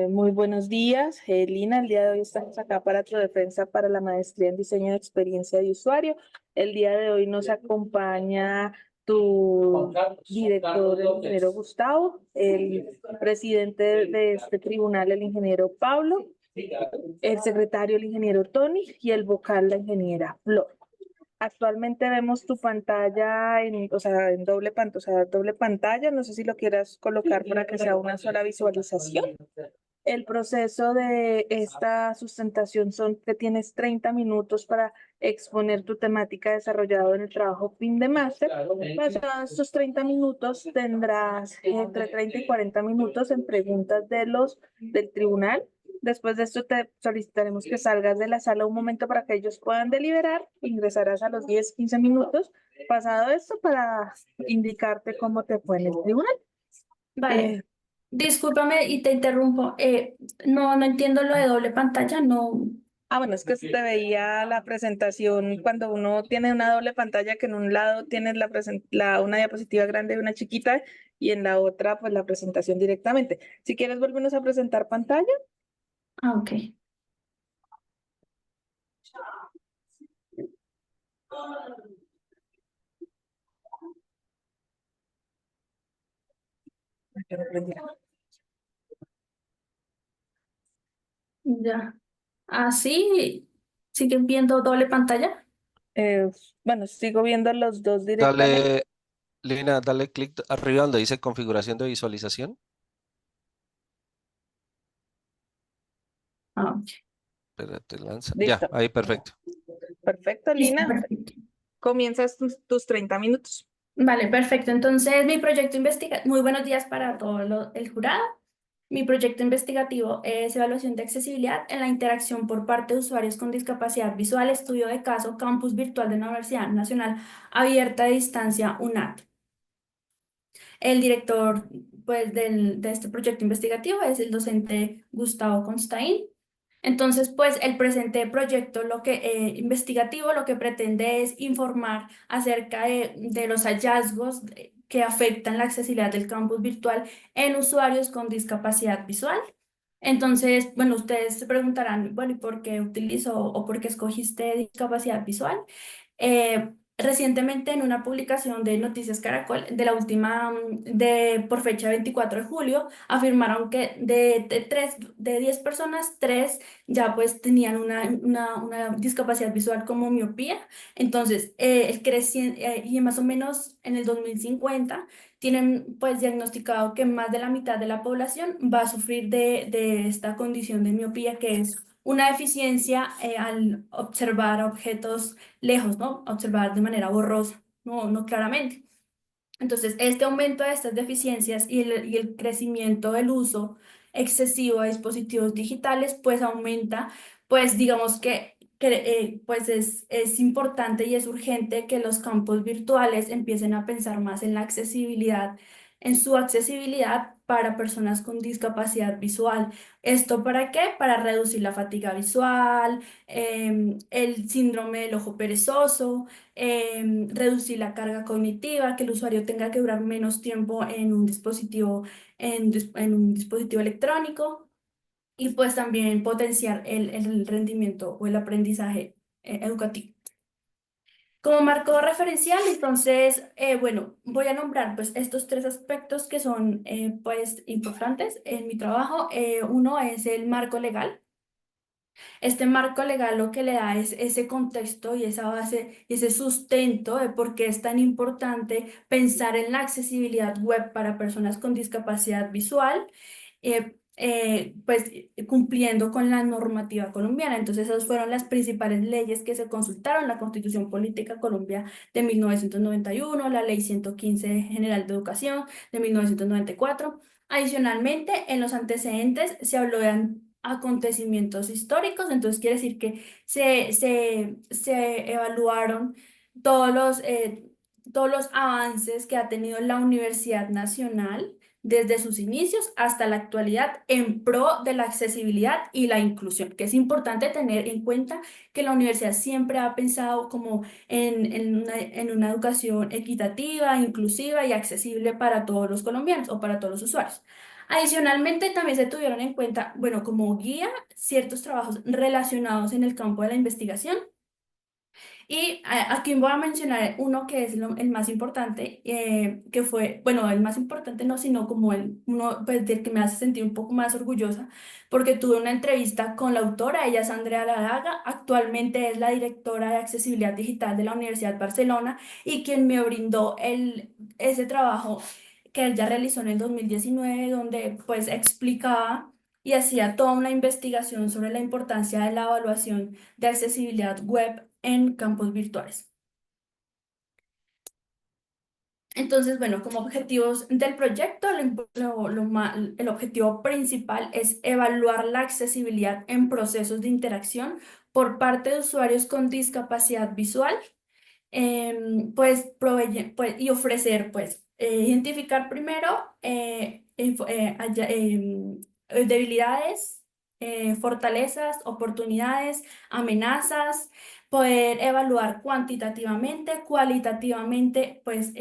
Muy buenos días, Lina. El día de hoy estamos acá para tu defensa para la maestría en diseño de experiencia de usuario. El día de hoy nos acompaña tu director, el ingeniero Gustavo, el presidente de este tribunal, el ingeniero Pablo, el secretario, el ingeniero Tony, y el vocal, la ingeniera Flor. Actualmente vemos tu pantalla en doble pantalla. No sé si lo quieras colocar para que sea una sola visualización. El proceso de esta sustentación son que tienes 30 minutos para exponer tu temática desarrollada en el trabajo fin de máster. Pasados estos 30 minutos tendrás entre 30 y 40 minutos en preguntas del tribunal. Después de esto te solicitaremos que salgas de la sala un momento para que ellos puedan deliberar. Ingresarás a los 10, 15 minutos. Pasado esto para indicarte cómo te fue en el tribunal. Vale, discúlpame y te interrumpo. No entiendo lo de doble pantalla, no. Bueno, es que se te veía la presentación cuando uno tiene una doble pantalla, que en un lado tienes una diapositiva grande y una chiquita, y en la otra, pues la presentación directamente. Si quieres, volvernos a presentar pantalla. Ok. Ya. Así, ¿siguen viendo doble pantalla? Eh, bueno, sigo viendo los dos directamente. Dale, Lina, dale clic arriba donde dice configuración de visualización. Ah, Espérate, lanza. Ya, Listo. ahí perfecto. Perfecto, listo, Lina. perfecto. Comienzas tus 30 minutos. Vale, perfecto. Entonces, mi proyecto investigativo, muy buenos días para todo el jurado. Mi proyecto investigativo es evaluación de accesibilidad en la interacción por parte de usuarios con discapacidad visual, estudio de caso, campus virtual de la Universidad Nacional Abierta de Distancia, UNAD. El director, pues, de este proyecto investigativo es el docente Gustavo Constaín. Entonces, pues, el presente proyecto investigativo lo que pretende es informar acerca de los hallazgos que afectan la accesibilidad del campus virtual en usuarios con discapacidad visual. Entonces, bueno, ustedes se preguntarán, bueno, ¿y por qué utilizo o por qué escogiste discapacidad visual? Recientemente en una publicación de Noticias Caracol, de la última, por fecha 24 de julio, afirmaron que de 10 personas, 3 ya pues tenían una discapacidad visual como miopía. Entonces, y más o menos en el 2050 tienen pues diagnosticado que más de la mitad de la población va a sufrir de esta condición de miopía, que es una deficiencia al observar objetos lejos, ¿no? Observar de manera borrosa, no claramente. Entonces, este aumento de estas deficiencias y el crecimiento del uso excesivo de dispositivos digitales, pues aumenta, pues digamos que pues es importante y es urgente que los campos virtuales empiecen a pensar más en la accesibilidad, en su accesibilidad para personas con discapacidad visual. ¿Esto para qué? Para reducir la fatiga visual, el síndrome del ojo perezoso, reducir la carga cognitiva, que el usuario tenga que durar menos tiempo en un dispositivo, en un dispositivo electrónico, y pues también potenciar el rendimiento o el aprendizaje educativo. Como marco referencial, entonces, bueno, voy a nombrar pues estos 3 aspectos que son pues importantes en mi trabajo. Uno es el marco legal. Este marco legal lo que le da es ese contexto y esa base y ese sustento de por qué es tan importante pensar en la accesibilidad web para personas con discapacidad visual, pues cumpliendo con la normativa colombiana. Entonces, esas fueron las principales leyes que se consultaron: la Constitución Política Colombia de 1991, la Ley 115 General de Educación de 1994. Adicionalmente, en los antecedentes se habló de acontecimientos históricos. Entonces quiere decir que se evaluaron todos los, eh, todos los avances que ha tenido la Universidad Nacional desde sus inicios hasta la actualidad en pro de la accesibilidad y la inclusión, que es importante tener en cuenta que la universidad siempre ha pensado como en una educación equitativa, inclusiva y accesible para todos los colombianos o para todos los usuarios. Adicionalmente, también se tuvieron en cuenta, bueno, como guía, ciertos trabajos relacionados en el campo de la investigación. Y aquí voy a mencionar uno que es el más importante, que fue, bueno, el más importante no, sino como uno pues, del que me hace sentir un poco más orgullosa, porque tuve una entrevista con la autora, ella es Andrea Ladaga, actualmente es la directora de accesibilidad digital de la Universidad de Barcelona y quien me brindó ese trabajo que ella realizó en el 2019, donde pues explicaba y hacía toda una investigación sobre la importancia de la evaluación de accesibilidad web en campos virtuales. Entonces, bueno, como objetivos del proyecto, el objetivo principal es evaluar la accesibilidad en procesos de interacción por parte de usuarios con discapacidad visual, y ofrecer, pues, identificar primero debilidades, fortalezas, oportunidades, amenazas, poder evaluar cuantitativamente, cualitativamente, pues,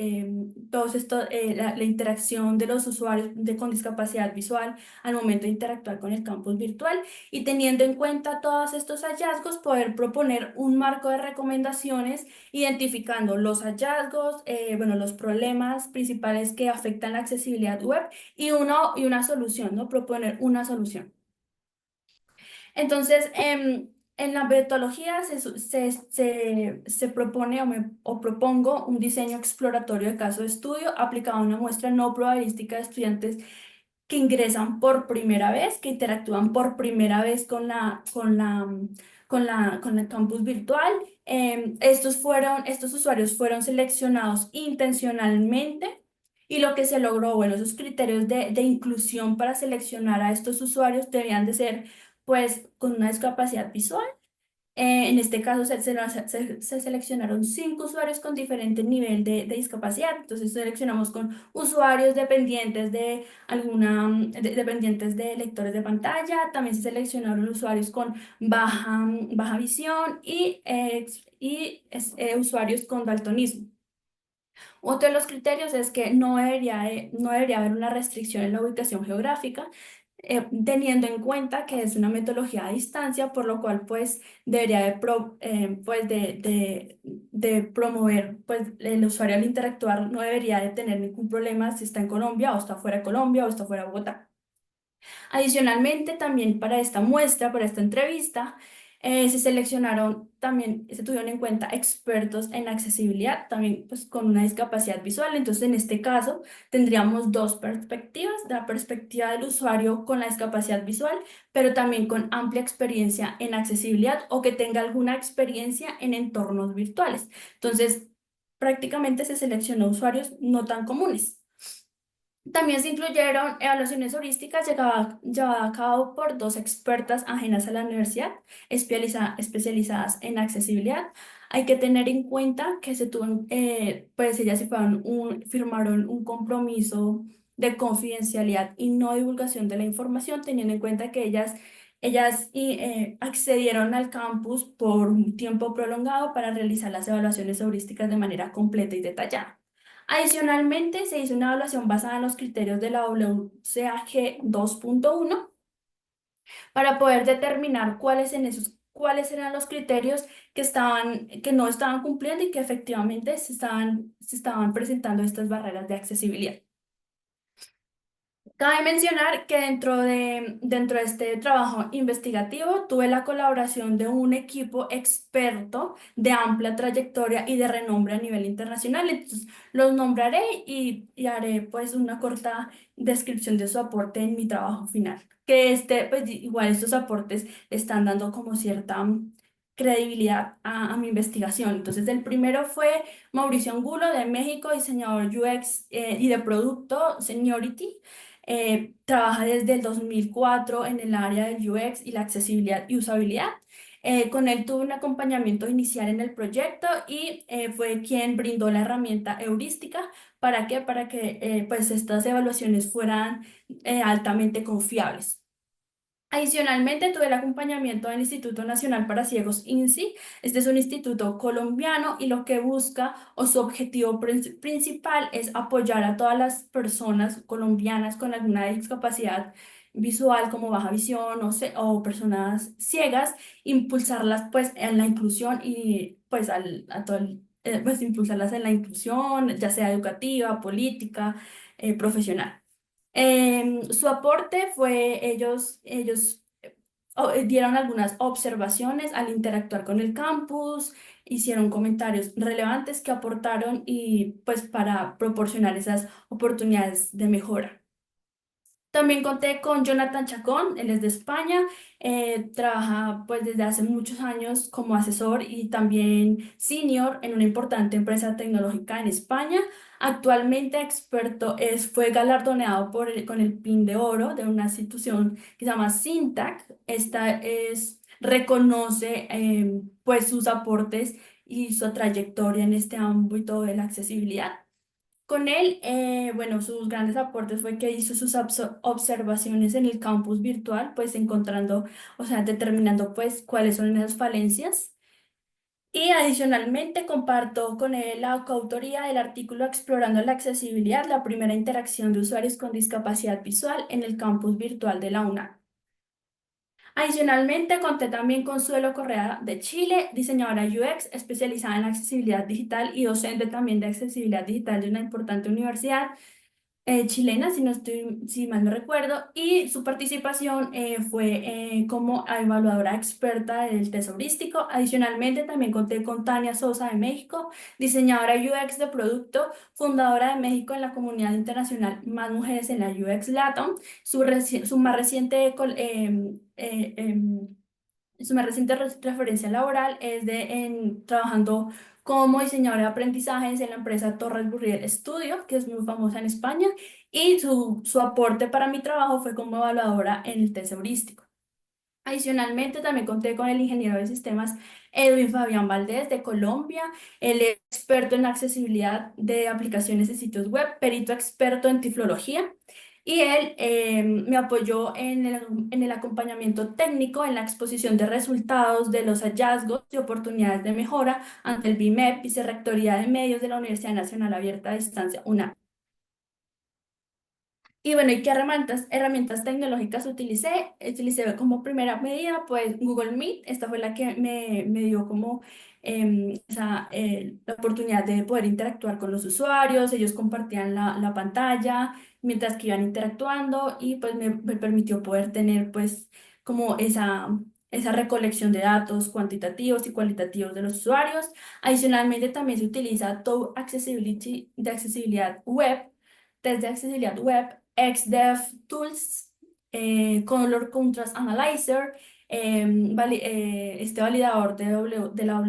todos esto, la interacción de los usuarios con discapacidad visual al momento de interactuar con el campus virtual y teniendo en cuenta todos estos hallazgos, poder proponer un marco de recomendaciones identificando los hallazgos, bueno, los problemas principales que afectan la accesibilidad web y una solución, ¿no? Proponer una solución. Entonces, en la metodología se propone o propongo un diseño exploratorio de caso de estudio aplicado a una muestra no probabilística de estudiantes que ingresan por primera vez, que interactúan por primera vez con la campus virtual. Estos usuarios fueron seleccionados intencionalmente y lo que se logró, bueno, esos criterios de inclusión para seleccionar a estos usuarios debían de ser, pues, con una discapacidad visual. En este caso se seleccionaron 5 usuarios con diferente nivel de discapacidad. Entonces seleccionamos con usuarios dependientes de dependientes de lectores de pantalla. También se seleccionaron usuarios con baja visión y usuarios con daltonismo. Otro de los criterios es que no debería haber una restricción en la ubicación geográfica, teniendo en cuenta que es una metodología a distancia, por lo cual pues debería de promover, pues el usuario al interactuar no debería de tener ningún problema si está en Colombia o está fuera de Colombia o está fuera de Bogotá. Adicionalmente, también para esta muestra, para esta entrevista, se tuvieron en cuenta expertos en accesibilidad, también pues con una discapacidad visual. Entonces, en este caso, tendríamos dos perspectivas, la perspectiva del usuario con la discapacidad visual, pero también con amplia experiencia en accesibilidad o que tenga alguna experiencia en entornos virtuales. Entonces, prácticamente se seleccionó usuarios no tan comunes. También se incluyeron evaluaciones heurísticas llevadas a cabo por 2 expertas ajenas a la universidad, especializadas en accesibilidad. Hay que tener en cuenta que pues ellas firmaron un compromiso de confidencialidad y no divulgación de la información, teniendo en cuenta que ellas accedieron al campus por un tiempo prolongado para realizar las evaluaciones heurísticas de manera completa y detallada. Adicionalmente, se hizo una evaluación basada en los criterios de la WCAG 2.1 para poder determinar cuáles eran los criterios que no estaban cumpliendo y que efectivamente se estaban presentando estas barreras de accesibilidad. Cabe mencionar que dentro de este trabajo investigativo tuve la colaboración de un equipo experto de amplia trayectoria y de renombre a nivel internacional. Entonces, los nombraré y haré pues una corta descripción de su aporte en mi trabajo final. Pues igual estos aportes están dando como cierta credibilidad a mi investigación. Entonces, el primero fue Mauricio Angulo de México, diseñador UX y de producto Seniority. Trabaja desde el 2004 en el área del UX y la accesibilidad y usabilidad. Con él tuve un acompañamiento inicial en el proyecto y fue quien brindó la herramienta heurística ¿Para qué? Para que pues estas evaluaciones fueran altamente confiables. Adicionalmente, tuve el acompañamiento del Instituto Nacional para Ciegos, INSI. Este es un instituto colombiano y lo que busca o su objetivo principal es apoyar a todas las personas colombianas con alguna discapacidad visual como baja visión o personas ciegas, impulsarlas pues en la inclusión y pues pues impulsarlas en la inclusión, ya sea educativa, política, profesional. Su aporte fue, dieron algunas observaciones al interactuar con el campus, hicieron comentarios relevantes que aportaron y pues para proporcionar esas oportunidades de mejora. También conté con Jonathan Chacón, él es de España, trabaja pues desde hace muchos años como asesor y también senior en una importante empresa tecnológica en España. Actualmente fue galardonado con el PIN de Oro de una institución que se llama Syntac. Reconoce pues sus aportes y su trayectoria en este ámbito de la accesibilidad. Con él, bueno, sus grandes aportes fue que hizo sus observaciones en el campus virtual, pues encontrando, o sea, determinando pues cuáles son esas falencias. Y adicionalmente comparto con él la coautoría del artículo Explorando la accesibilidad, la primera interacción de usuarios con discapacidad visual en el campus virtual de la UNAM. Adicionalmente, conté también con Suelo Correa de Chile, diseñadora UX especializada en accesibilidad digital y docente también de accesibilidad digital de una importante universidad chilena, si mal no recuerdo, y su participación fue como evaluadora experta del tesaurístico. Adicionalmente, también conté con Tania Sosa de México, diseñadora UX de producto, fundadora de México en la comunidad internacional Más Mujeres en la UX Latam. Su más reciente su más reciente referencia laboral es trabajando como diseñadora de aprendizajes en la empresa Torres Burriel Studio, que es muy famosa en España, y su aporte para mi trabajo fue como evaluadora en el test heurístico. Adicionalmente, también conté con el ingeniero de sistemas Edwin Fabián Valdés de Colombia. Él es experto en accesibilidad de aplicaciones de sitios web, perito experto en tiflología. Y él me apoyó en el acompañamiento técnico, en la exposición de resultados de los hallazgos y oportunidades de mejora ante el BIMEP, Vicerrectoría de Medios de la Universidad Nacional Abierta a Distancia, UNAM. Y bueno, ¿y qué herramientas tecnológicas utilicé? Utilicé como primera medida, pues Google Meet. Esta fue la que me dio como la oportunidad de poder interactuar con los usuarios. Ellos compartían la pantalla mientras que iban interactuando y pues me permitió poder tener pues como esa recolección de datos cuantitativos y cualitativos de los usuarios. Adicionalmente, también se utiliza Tool Accessibility de accesibilidad web, test de accesibilidad web, XDev Tools, Color Contrast Analyzer, este validador de la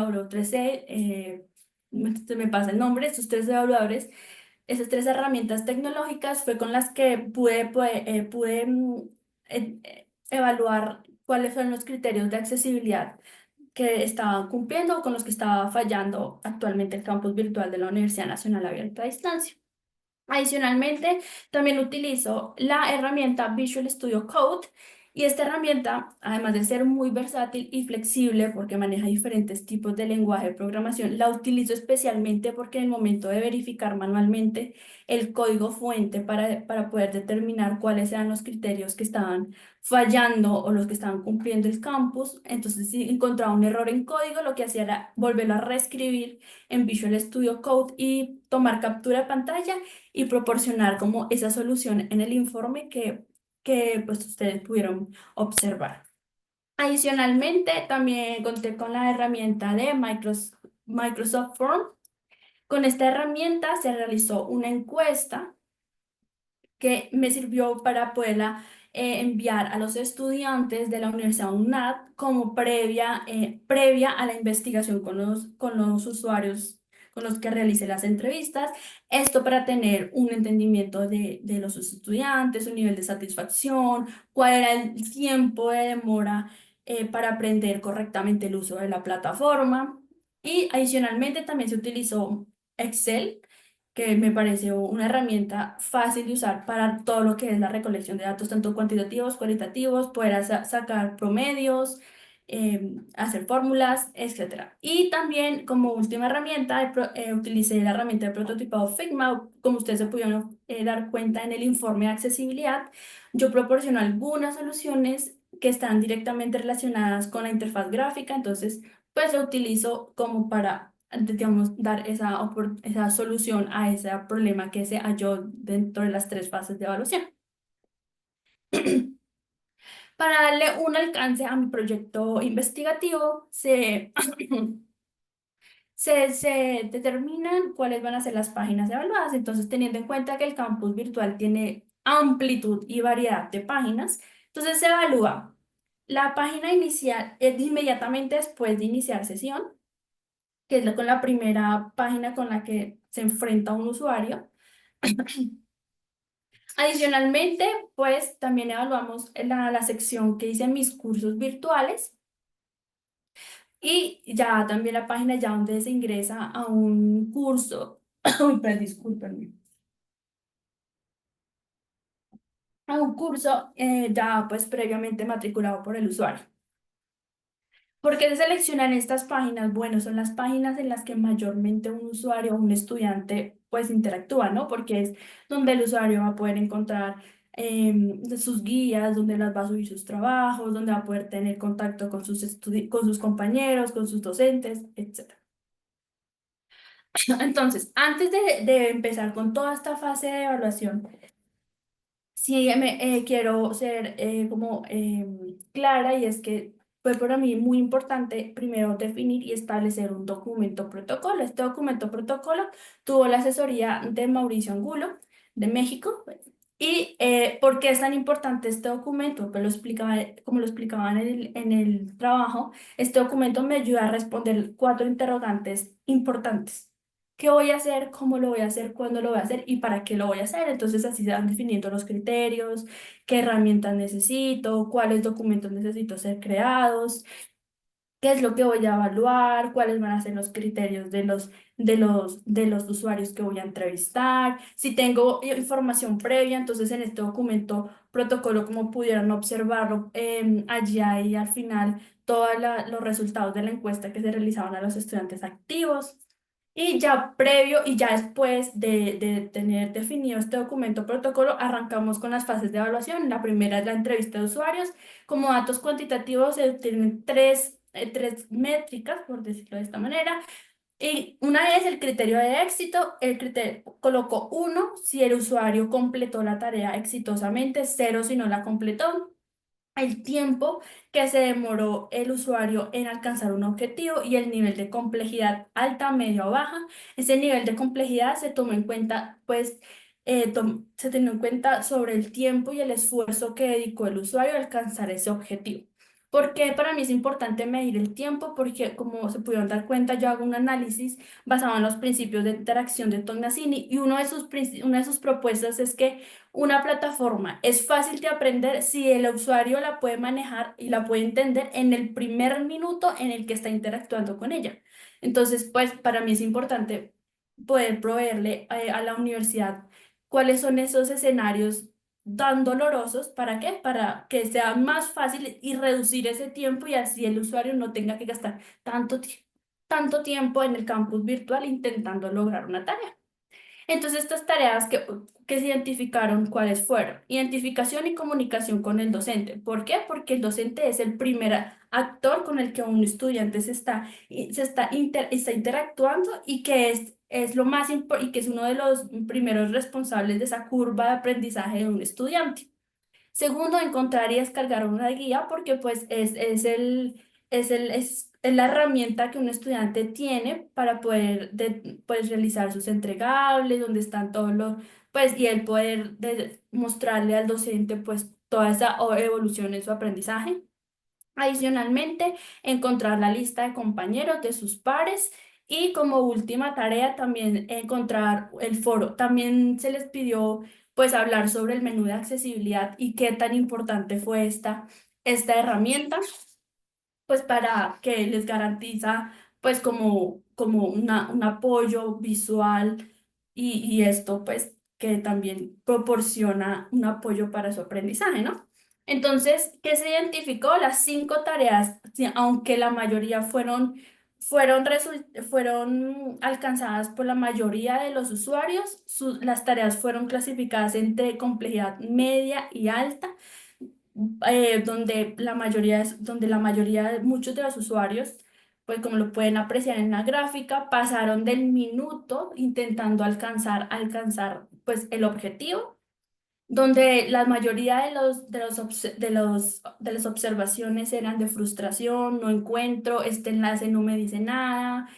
W3C, se me pasa el nombre, estos tres evaluadores, esas tres herramientas tecnológicas fue con las que pude evaluar cuáles son los criterios de accesibilidad que estaba cumpliendo o con los que estaba fallando actualmente el campus virtual de la Universidad Nacional Abierta a Distancia. Adicionalmente, también utilizo la herramienta Visual Studio Code y esta herramienta, además de ser muy versátil y flexible porque maneja diferentes tipos de lenguaje de programación, la utilizo especialmente porque en el momento de verificar manualmente el código fuente para poder determinar cuáles eran los criterios que estaban fallando o los que estaban cumpliendo el campus, entonces si encontraba un error en código, lo que hacía era volverlo a reescribir en Visual Studio Code y tomar captura de pantalla y proporcionar como esa solución en el informe que pues ustedes pudieron observar. Adicionalmente, también conté con la herramienta de Microsoft Form. Con esta herramienta se realizó una encuesta que me sirvió para poderla enviar a los estudiantes de la Universidad UNAD como previa a la investigación con los usuarios con los que realicé las entrevistas. Esto para tener un entendimiento de los estudiantes, su nivel de satisfacción, cuál era el tiempo de demora para aprender correctamente el uso de la plataforma. Y adicionalmente también se utilizó Excel que me pareció una herramienta fácil de usar para todo lo que es la recolección de datos, tanto cuantitativos, cualitativos, poder sacar promedios, hacer fórmulas, etcétera. Y también como última herramienta, utilicé la herramienta de prototipado Figma. Como ustedes se pudieron dar cuenta en el informe de accesibilidad, yo proporciono algunas soluciones que están directamente relacionadas con la interfaz gráfica, entonces pues lo utilizo como para, digamos, dar esa solución a ese problema que se halló dentro de las tres fases de evaluación. Para darle un alcance a mi proyecto investigativo, se determinan cuáles van a ser las páginas evaluadas. Entonces, teniendo en cuenta que el campus virtual tiene amplitud y variedad de páginas, entonces se evalúa la página inicial inmediatamente después de iniciar sesión, que es con la primera página con la que se enfrenta un usuario. Adicionalmente, pues también evaluamos la sección que dice mis cursos virtuales y ya también la página ya donde se ingresa a un curso, uy, pues discúlpenme, a un curso ya pues previamente matriculado por el usuario. ¿Por qué se seleccionan estas páginas? Bueno, son las páginas en las que mayormente un usuario o un estudiante pues interactúa, ¿no? Porque es donde el usuario va a poder encontrar de sus guías, donde las va a subir sus trabajos, donde va a poder tener contacto con con sus compañeros, con sus docentes, etc. Entonces, antes de empezar con toda esta fase de evaluación, sí, quiero ser como clara, y es que fue para mí muy importante primero definir y establecer un documento protocolo. Este documento protocolo tuvo la asesoría de Mauricio Angulo de México. ¿Y por qué es tan importante este documento? Pues como lo explicaba en el trabajo, este documento me ayuda a responder 4 interrogantes importantes. ¿Qué voy a hacer? ¿Cómo lo voy a hacer? ¿Cuándo lo voy a hacer? ¿Y para qué lo voy a hacer? Entonces así se van definiendo los criterios, qué herramientas necesito, cuáles documentos necesito ser creados, qué es lo que voy a evaluar, cuáles van a ser los criterios de los usuarios que voy a entrevistar. Si tengo información previa, entonces en este documento protocolo, como pudieron observarlo, allí hay al final todos los resultados de la encuesta que se realizaban a los estudiantes activos. Y ya previo y ya después de tener definido este documento protocolo, arrancamos con las fases de evaluación. La primera es la entrevista de usuarios. Como datos cuantitativos se tienen tres métricas, por decirlo de esta manera. Y una es el criterio de éxito. El criterio colocó 1 si el usuario completó la tarea exitosamente, 0 si no la completó. El tiempo que se demoró el usuario en alcanzar un objetivo y el nivel de complejidad alta, media o baja. Ese nivel de complejidad se tomó en cuenta, pues, se tenió en cuenta sobre el tiempo y el esfuerzo que dedicó el usuario a alcanzar ese objetivo. ¿Por qué para mí es importante medir el tiempo? Porque, como se pudieron dar cuenta, yo hago un análisis basado en los principios de interacción de Tognazini, y una de sus propuestas es que una plataforma es fácil de aprender si el usuario la puede manejar y la puede entender en el primer minuto en el que está interactuando con ella. Entonces, pues para mí es importante poder proveerle a la universidad cuáles son esos escenarios tan dolorosos. ¿Para qué? Para que sea más fácil y reducir ese tiempo, y así el usuario no tenga que gastar tanto tiempo en el campus virtual intentando lograr una tarea. Entonces, estas tareas que se identificaron, ¿cuáles fueron? Identificación y comunicación con el docente. ¿Por qué? Porque el docente es el primer actor con el que un estudiante está interactuando, y que es lo más y que es uno de los primeros responsables de esa curva de aprendizaje de un estudiante. Segundo, encontrar y descargar una guía, porque pues es la herramienta que un estudiante tiene para poder pues, realizar sus entregables, donde están todos pues, y el poder mostrarle al docente pues toda esa evolución en su aprendizaje. Adicionalmente, encontrar la lista de compañeros de sus pares, y como última tarea también encontrar el foro. También se les pidió pues hablar sobre el menú de accesibilidad y qué tan importante fue esta herramienta, pues para que les garantiza pues como un apoyo visual y esto pues que también proporciona un apoyo para su aprendizaje, ¿no? Entonces, ¿qué se identificó? Las 5 tareas, sí, aunque la mayoría fueron alcanzadas por la mayoría de los usuarios, las tareas fueron clasificadas entre complejidad media y alta, donde la mayoría de muchos de los usuarios, pues como lo pueden apreciar en la gráfica, pasaron del minuto intentando alcanzar pues el objetivo, donde la mayoría de las observaciones eran de frustración, no encuentro, este enlace no me dice nada,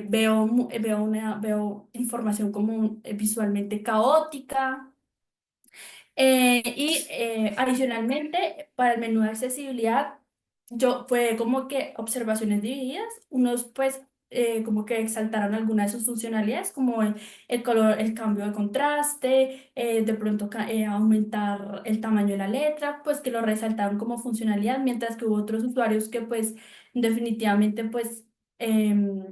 veo información como visualmente caótica. Adicionalmente, para el menú de accesibilidad, fue como que observaciones divididas, unos pues como que exaltaron algunas de sus funcionalidades, como el color, el cambio de contraste, de pronto aumentar el tamaño de la letra, pues que lo resaltaron como funcionalidad, mientras que hubo otros usuarios que pues definitivamente pues em,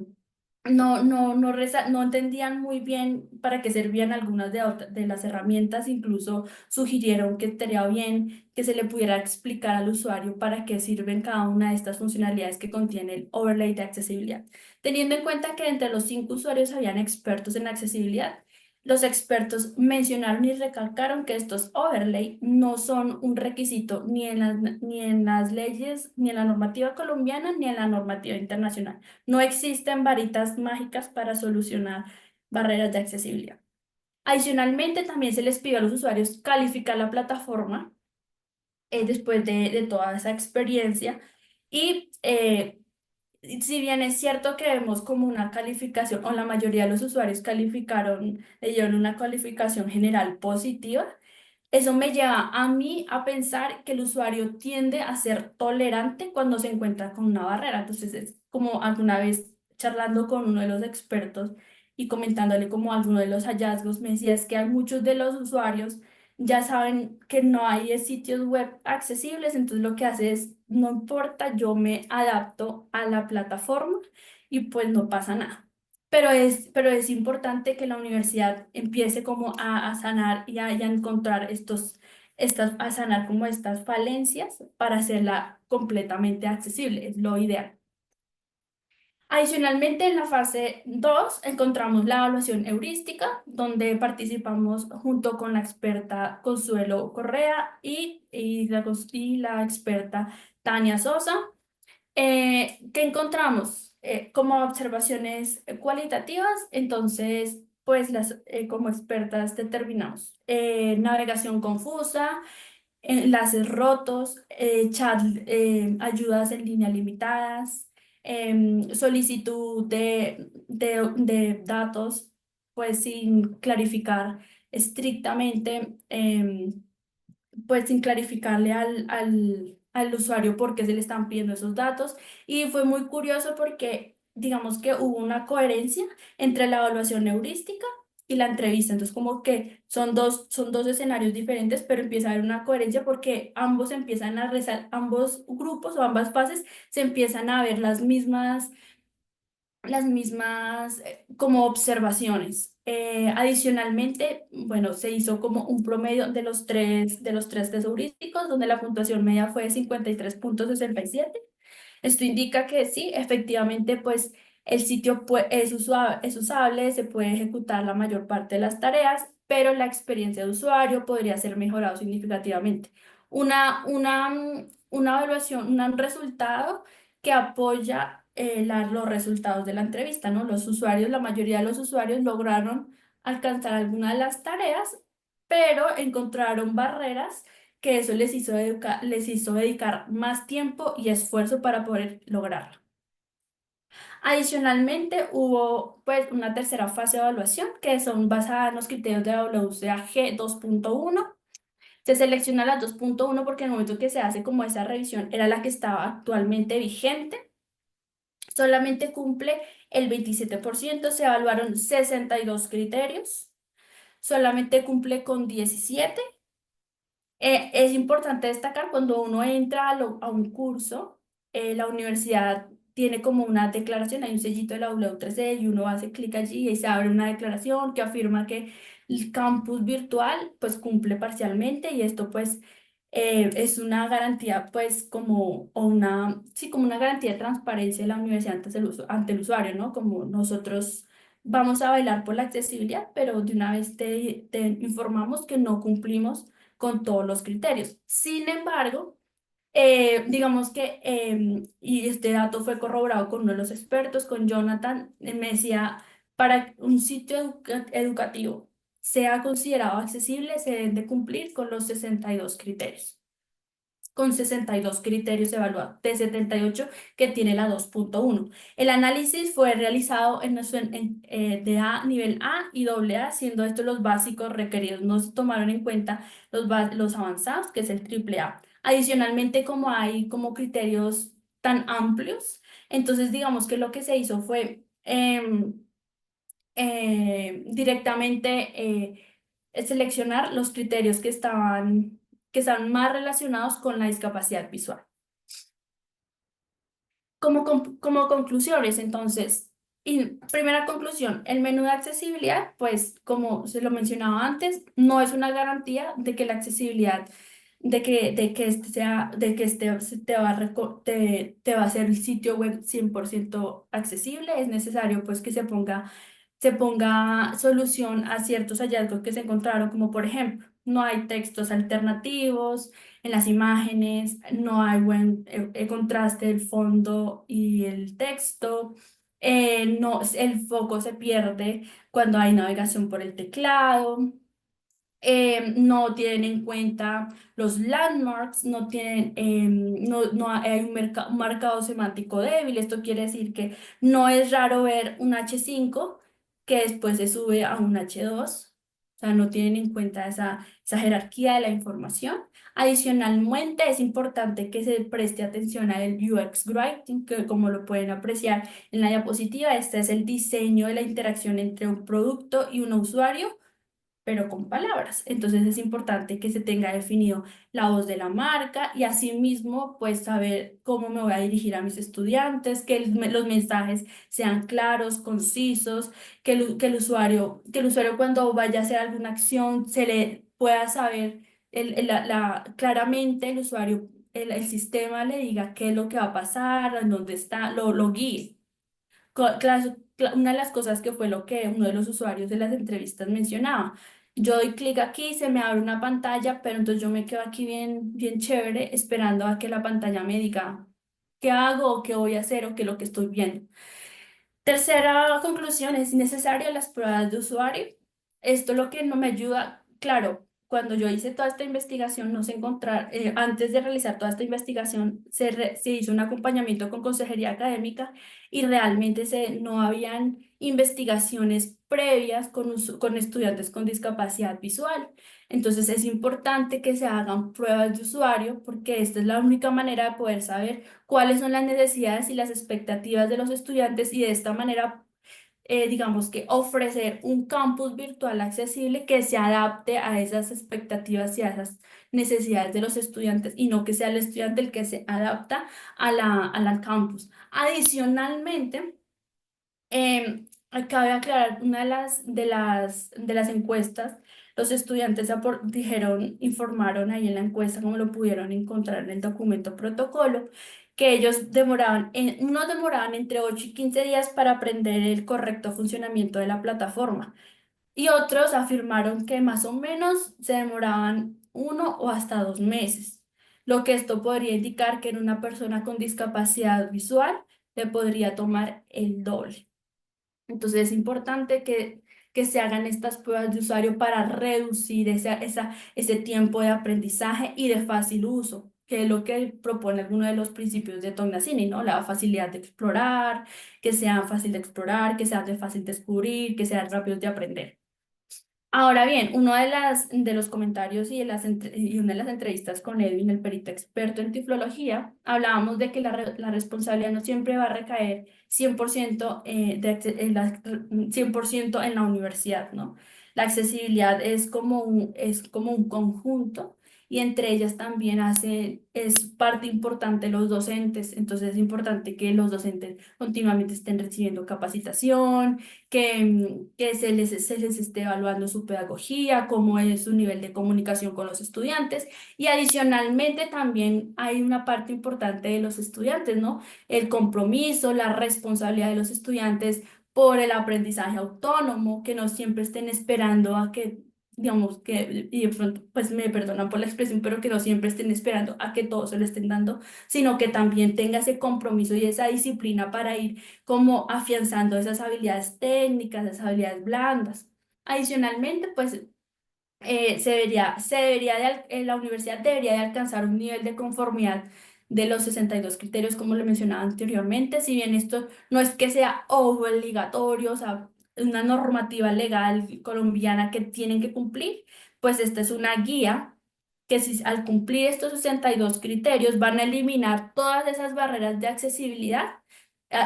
no entendían muy bien para qué servían algunas de las herramientas, incluso sugirieron que estaría bien que se le pudiera explicar al usuario para qué sirven cada una de estas funcionalidades que contiene el overlay de accesibilidad. Teniendo en cuenta que entre los 5 usuarios habían expertos en accesibilidad, los expertos mencionaron y recalcaron que estos overlay no son un requisito ni en las leyes, ni en la normativa colombiana, ni en la normativa internacional. No existen varitas mágicas para solucionar barreras de accesibilidad. Adicionalmente, también se les pidió a los usuarios calificar la plataforma después de toda esa experiencia. Y si bien es cierto que vemos como una calificación, o la mayoría de los usuarios le dieron una calificación general positiva, eso me lleva a mí a pensar que el usuario tiende a ser tolerante cuando se encuentra con una barrera. Entonces, es como alguna vez charlando con uno de los expertos y comentándole como alguno de los hallazgos, me decía es que hay muchos de los usuarios ya saben que no hay sitios web accesibles, entonces lo que hace es, no importa, yo me adapto a la plataforma y pues no pasa nada. Pero es importante que la universidad empiece como a sanar y a encontrar a sanar como estas falencias para hacerla completamente accesible, es lo ideal. Adicionalmente, en la fase 2 encontramos la evaluación heurística, donde participamos junto con la experta Consuelo Correa y la experta Tania Sosa. ¿Qué encontramos? Como observaciones cualitativas, entonces, pues como expertas determinamos navegación confusa, enlaces rotos, ayudas en línea limitadas, solicitud de datos, pues sin clarificar estrictamente. Pues sin clarificarle al usuario por qué se le están pidiendo esos datos. Y fue muy curioso porque digamos que hubo una coherencia entre la evaluación heurística y la entrevista. Entonces como que son dos escenarios diferentes, pero empieza a haber una coherencia porque ambos grupos o ambas fases se empiezan a ver las mismas como observaciones. Adicionalmente, bueno, se hizo como un promedio de los tres test heurísticos, donde la puntuación media fue de 53,67. Esto indica que sí, efectivamente, pues el sitio es usable, se puede ejecutar la mayor parte de las tareas, pero la experiencia de usuario podría ser mejorado significativamente. Una evaluación, un resultado que apoya los resultados de la entrevista, ¿no? La mayoría de los usuarios lograron alcanzar alguna de las tareas, pero encontraron barreras que eso les hizo dedicar más tiempo y esfuerzo para poder lograrlo. Adicionalmente, hubo pues una tercera fase de evaluación que son basadas en los criterios de WCAG 2.1. Se selecciona la 2.1 porque en el momento que se hace como esa revisión era la que estaba actualmente vigente. Solamente cumple el 27%, se evaluaron 62 criterios, solamente cumple con 17. Es importante destacar cuando uno entra a un curso, la universidad tiene como una declaración, hay un sellito de la W3C y uno hace clic allí y se abre una declaración que afirma que el campus virtual pues cumple parcialmente y esto pues es una garantía pues como, o una, sí, como una garantía de transparencia de la universidad ante el usuario, ¿no? Como nosotros vamos a velar por la accesibilidad, pero de una vez te informamos que no cumplimos con todos los criterios. Sin embargo, digamos que, y este dato fue corroborado con uno de los expertos, con Jonathan, me decía, para un sitio educativo sea considerado accesible, se deben de cumplir con los 62 criterios. Con 62 criterios evaluados, de 78 que tiene la 2.1. El análisis fue realizado de nivel A y AA, siendo estos los básicos requeridos. No se tomaron en cuenta los avanzados, que es el AAA. Adicionalmente, como hay como criterios tan amplios, entonces digamos que lo que se hizo fue directamente seleccionar los criterios que están más relacionados con la discapacidad visual. Como conclusiones, entonces, primera conclusión, el menú de accesibilidad, pues como se lo mencionaba antes, no es una garantía de que la accesibilidad, te va a hacer el sitio web 100% accesible. Es necesario pues que se ponga solución a ciertos hallazgos que se encontraron, como por ejemplo, no hay textos alternativos en las imágenes, no hay buen contraste del fondo y el texto, no, el foco se pierde cuando hay navegación por el teclado. No tienen en cuenta los landmarks, no hay un marcado semántico débil. Esto quiere decir que no es raro ver un H5 que después se sube a un H2. O sea, no tienen en cuenta esa jerarquía de la información. Adicionalmente, es importante que se preste atención al UX Writing, que como lo pueden apreciar en la diapositiva, este es el diseño de la interacción entre un producto y un usuario, pero con palabras. Entonces es importante que se tenga definido la voz de la marca y asimismo pues saber cómo me voy a dirigir a mis estudiantes, que los mensajes sean claros, concisos, que el usuario cuando vaya a hacer alguna acción se le pueda saber claramente el usuario, el sistema le diga qué es lo que va a pasar, en dónde está, lo guíe. Una de las cosas que fue lo que uno de los usuarios de las entrevistas mencionaba. Yo doy clic aquí, se me abre una pantalla, pero entonces yo me quedo aquí bien, bien chévere esperando a que la pantalla me diga qué hago o qué voy a hacer o qué es lo que estoy viendo. Tercera conclusión, es necesario las pruebas de usuario. Esto lo que no me ayuda, claro, cuando yo hice toda esta investigación, no sé encontrar, antes de realizar toda esta investigación, se hizo un acompañamiento con consejería académica y realmente no habían investigaciones previas con estudiantes con discapacidad visual. Entonces es importante que se hagan pruebas de usuario porque esta es la única manera de poder saber cuáles son las necesidades y las expectativas de los estudiantes y de esta manera, digamos que ofrecer un campus virtual accesible que se adapte a esas expectativas y a esas necesidades de los estudiantes y no que sea el estudiante el que se adapta a la campus. Adicionalmente, cabe aclarar, una de las encuestas, los estudiantes informaron ahí en la encuesta, como lo pudieron encontrar en el documento protocolo, que unos demoraban entre 8 y 15 días para aprender el correcto funcionamiento de la plataforma y otros afirmaron que más o menos se demoraban 1 o hasta 2 meses, lo que esto podría indicar que en una persona con discapacidad visual le podría tomar el doble. Entonces es importante que se hagan estas pruebas de usuario para reducir ese tiempo de aprendizaje y de fácil uso, que es lo que propone alguno de los principios de Tognazini, ¿no? La facilidad de explorar, que sea fácil de explorar, que sea de fácil descubrir, que sean rápidos de aprender. Ahora bien, uno de los comentarios y una de las entrevistas con Edwin, el perito experto en tiflología, hablábamos de que la responsabilidad no siempre va a recaer 100% en la universidad, ¿no? La accesibilidad es como un conjunto y entre ellas también es parte importante los docentes. Entonces es importante que los docentes continuamente estén recibiendo capacitación, que se les esté evaluando su pedagogía, cómo es su nivel de comunicación con los estudiantes. Y adicionalmente también hay una parte importante de los estudiantes, ¿no? El compromiso, la responsabilidad de los estudiantes por el aprendizaje autónomo, que no siempre estén esperando a que, digamos, y de pronto, pues me perdonan por la expresión, pero que no siempre estén esperando a que todo se lo estén dando, sino que también tenga ese compromiso y esa disciplina para ir como afianzando esas habilidades técnicas, esas habilidades blandas. Adicionalmente, pues la universidad debería de alcanzar un nivel de conformidad de los 62 criterios, como lo mencionaba anteriormente, si bien esto no es que sea obligatorio, o sea, una normativa legal colombiana que tienen que cumplir, pues esta es una guía que si al cumplir estos 62 criterios van a eliminar todas esas barreras de accesibilidad,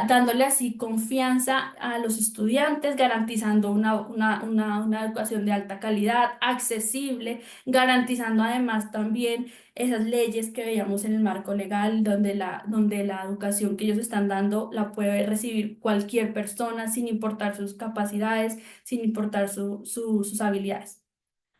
dándole así confianza a los estudiantes, garantizando una educación de alta calidad, accesible, garantizando además también esas leyes que veíamos en el marco legal, donde la educación que ellos están dando la puede recibir cualquier persona sin importar sus capacidades, sin importar sus habilidades.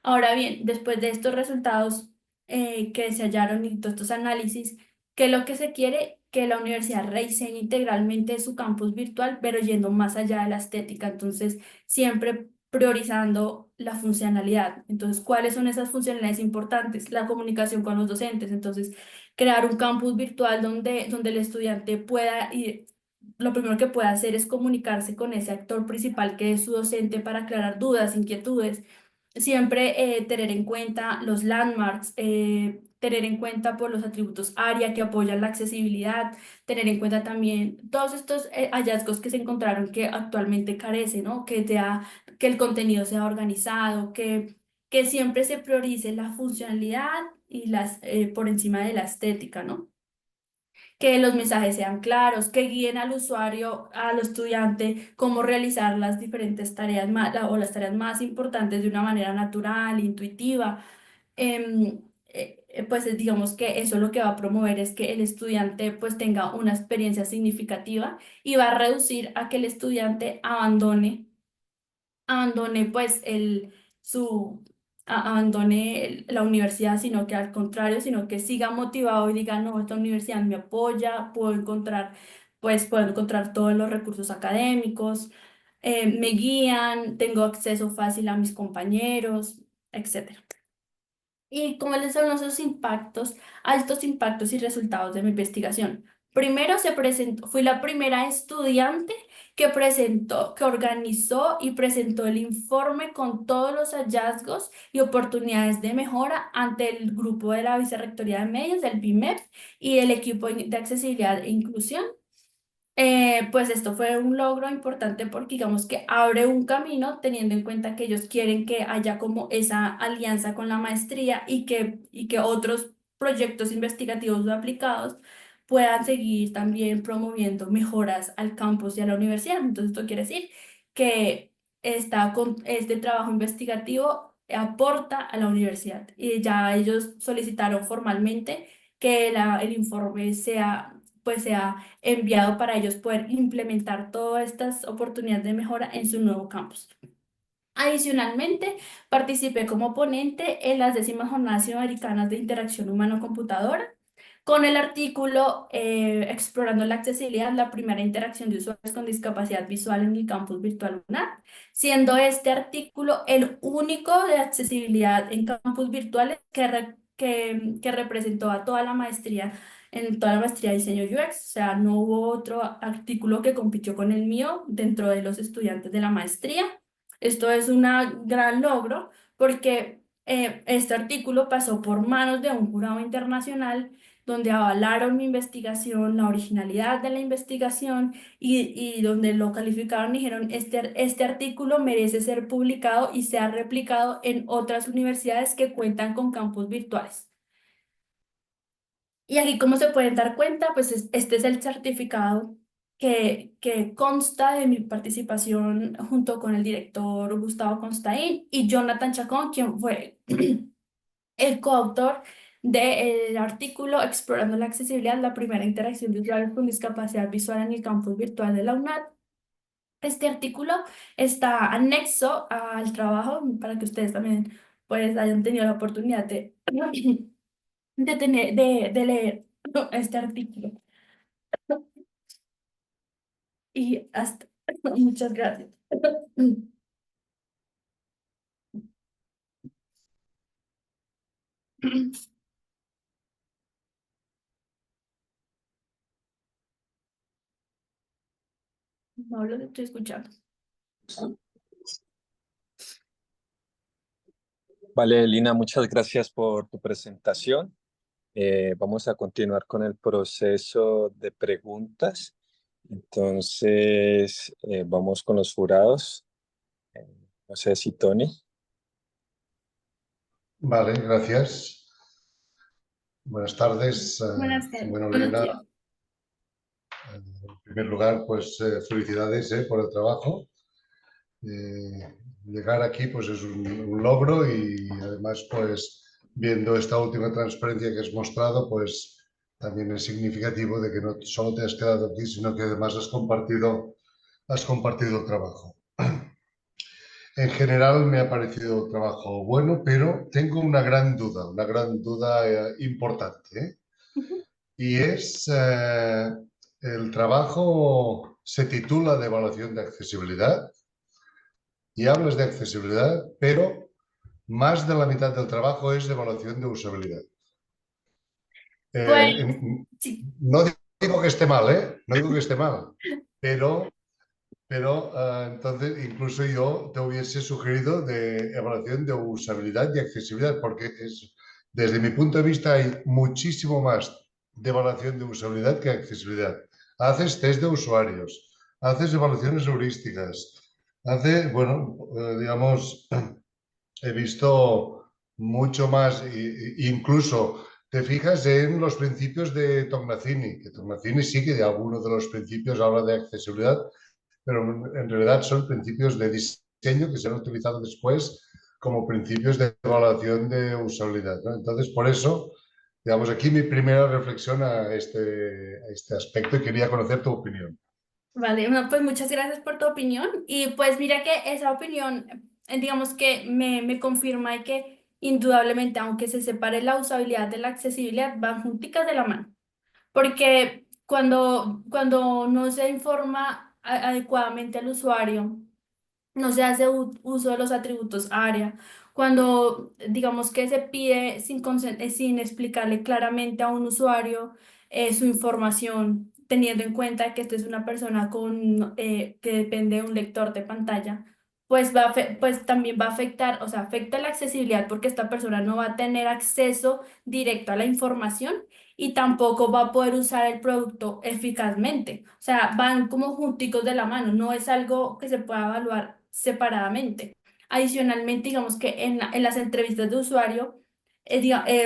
Ahora bien, después de estos resultados que se hallaron y todos estos análisis, ¿qué es lo que se quiere? Que la universidad rediseñe integralmente su campus virtual, pero yendo más allá de la estética. Entonces, siempre priorizando la funcionalidad. Entonces, ¿cuáles son esas funcionalidades importantes? La comunicación con los docentes. Entonces, crear un campus virtual donde el estudiante pueda ir. Lo primero que puede hacer es comunicarse con ese actor principal que es su docente para aclarar dudas, inquietudes. Siempre tener en cuenta los landmarks, tener en cuenta por los atributos área que apoyan la accesibilidad, tener en cuenta también todos estos hallazgos que se encontraron que actualmente carece, ¿no? Que el contenido sea organizado, que siempre se priorice la funcionalidad y por encima de la estética, ¿no? Que los mensajes sean claros, que guíen al usuario, al estudiante, cómo realizar las diferentes tareas o las tareas más importantes de una manera natural, intuitiva. Pues digamos que eso lo que va a promover es que el estudiante pues tenga una experiencia significativa y va a reducir a que el estudiante abandone pues abandone la universidad, sino que al contrario, sino que siga motivado y diga, no, esta universidad me apoya, puedo encontrar todos los recursos académicos, me guían, tengo acceso fácil a mis compañeros, etcétera. ¿Y cuáles son esos impactos, altos impactos y resultados de mi investigación? Primero fui la primera estudiante que organizó y presentó el informe con todos los hallazgos y oportunidades de mejora ante el grupo de la Vicerrectoría de Medios, del BIMEP, y el equipo de accesibilidad e inclusión. Pues esto fue un logro importante porque digamos que abre un camino teniendo en cuenta que ellos quieren que haya como esa alianza con la maestría y que otros proyectos investigativos o aplicados puedan seguir también promoviendo mejoras al campus y a la universidad. Entonces esto quiere decir que este trabajo investigativo aporta a la universidad y ya ellos solicitaron formalmente que el informe sea enviado para ellos poder implementar todas estas oportunidades de mejora en su nuevo campus. Adicionalmente, participé como ponente en las 10ª Jornadas Iberoamericanas de Interacción Humano-Computadora con el artículo Explorando la accesibilidad, la primera interacción de usuarios con discapacidad visual en el campus virtual UNAD, siendo este artículo el único de accesibilidad en campus virtuales que representó a toda la maestría en toda la maestría de diseño UX. O sea, no hubo otro artículo que compitió con el mío dentro de los estudiantes de la maestría. Esto es un gran logro porque este artículo pasó por manos de un jurado internacional donde avalaron mi investigación, la originalidad de la investigación y donde lo calificaron y dijeron, este artículo merece ser publicado y sea replicado en otras universidades que cuentan con campus virtuales. Y aquí, como se pueden dar cuenta, pues este es el certificado que consta de mi participación junto con el director Gustavo Constaín y Jonathan Chacón, quien fue el coautor del artículo Explorando la accesibilidad, la primera interacción de usuarios con discapacidad visual en el campus virtual de la UNAD. Este artículo está anexo al trabajo para que ustedes también pues hayan tenido la oportunidad de leer este artículo. Y hasta muchas gracias. No lo estoy escuchando. Vale, Lina, muchas gracias por tu presentación. Vamos a continuar con el proceso de preguntas. Entonces, vamos con los jurados. Eh, no sé si Tony. Vale, gracias. Buenas tardes. Buenas tardes. Bueno, Buenos Lina, días. en primer lugar, pues felicidades por el trabajo. Llegar aquí pues es un logro y además pues viendo esta última transparencia que has mostrado pues también es significativo de que no solo te has quedado aquí sino que además has compartido el trabajo. En general me ha parecido el trabajo bueno, pero tengo una gran duda importante, ¿eh? Ujú. Y es el trabajo se titula de evaluación de accesibilidad y hablas de accesibilidad, pero más de la mitad del trabajo es de evaluación de usabilidad. Pues sí. No digo que esté mal, ¿eh? No digo que esté mal, pero entonces incluso yo te hubiese sugerido de evaluación de usabilidad y accesibilidad, porque desde mi punto de vista hay muchísimo más de evaluación de usabilidad que accesibilidad. Haces test de usuarios, haces evaluaciones heurísticas, bueno, digamos, he visto mucho más, incluso te fijas en los principios de Tognazini, que Tognazini sí que de algunos de los principios habla de accesibilidad, pero en realidad son principios de diseño que se han utilizado después como principios de evaluación de usabilidad, ¿no? Entonces, por eso, digamos, aquí mi primera reflexión a este aspecto y quería conocer tu opinión. Vale, bueno, pues muchas gracias por tu opinión y pues mira que esa opinión, digamos que me confirma y que indudablemente, aunque se separe la usabilidad de la accesibilidad, van junticas de la mano, porque cuando no se informa adecuadamente al usuario, no se hace uso de los atributos área. Cuando digamos que se pide sin explicarle claramente a un usuario su información, teniendo en cuenta que esta es una persona que depende de un lector de pantalla, pues, pues también va a afectar, o sea, afecta la accesibilidad porque esta persona no va a tener acceso directo a la información y tampoco va a poder usar el producto eficazmente. O sea, van como junticos de la mano, no es algo que se pueda evaluar separadamente. Adicionalmente, digamos que en las entrevistas de usuario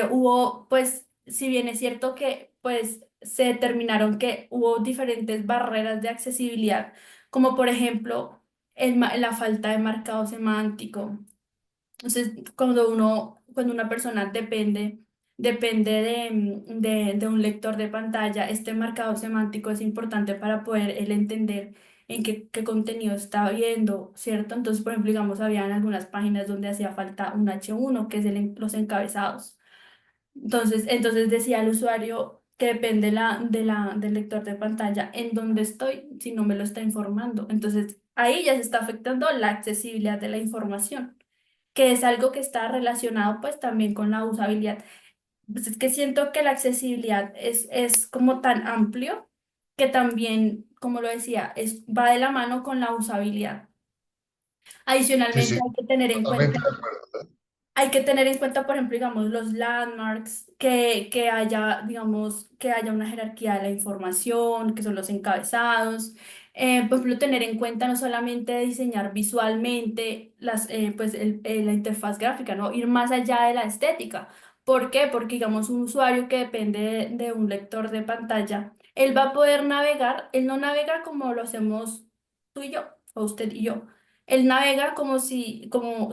hubo, pues, si bien es cierto que pues se determinaron que hubo diferentes barreras de accesibilidad, como por ejemplo la falta de marcado semántico. Entonces, cuando una persona depende de un lector de pantalla, este marcador semántico es importante para poder él entender en qué contenido está viendo, ¿cierto? Entonces, por ejemplo, digamos, habían algunas páginas donde hacía falta un H1, que es los encabezados. Entonces decía el usuario que depende del lector de pantalla en dónde estoy si no me lo está informando. Entonces, ahí ya se está afectando la accesibilidad de la información, que es algo que está relacionado pues también con la usabilidad. Pues es que siento que la accesibilidad es como tan amplio que también, como lo decía, va de la mano con la usabilidad. Sí, Adicionalmente, sí, totalmente de acuerdo. hay que tener en cuenta, por ejemplo, digamos, los landmarks, que haya, digamos, que haya una jerarquía de la información, que son los encabezados. Por ejemplo, tener en cuenta no solamente diseñar visualmente pues, la interfaz gráfica, ¿no? Ir más allá de la estética. ¿Por qué? Porque, digamos, un usuario que depende de un lector de pantalla, él va a poder navegar, él no navega como lo hacemos tú y yo, o usted y yo. Él navega como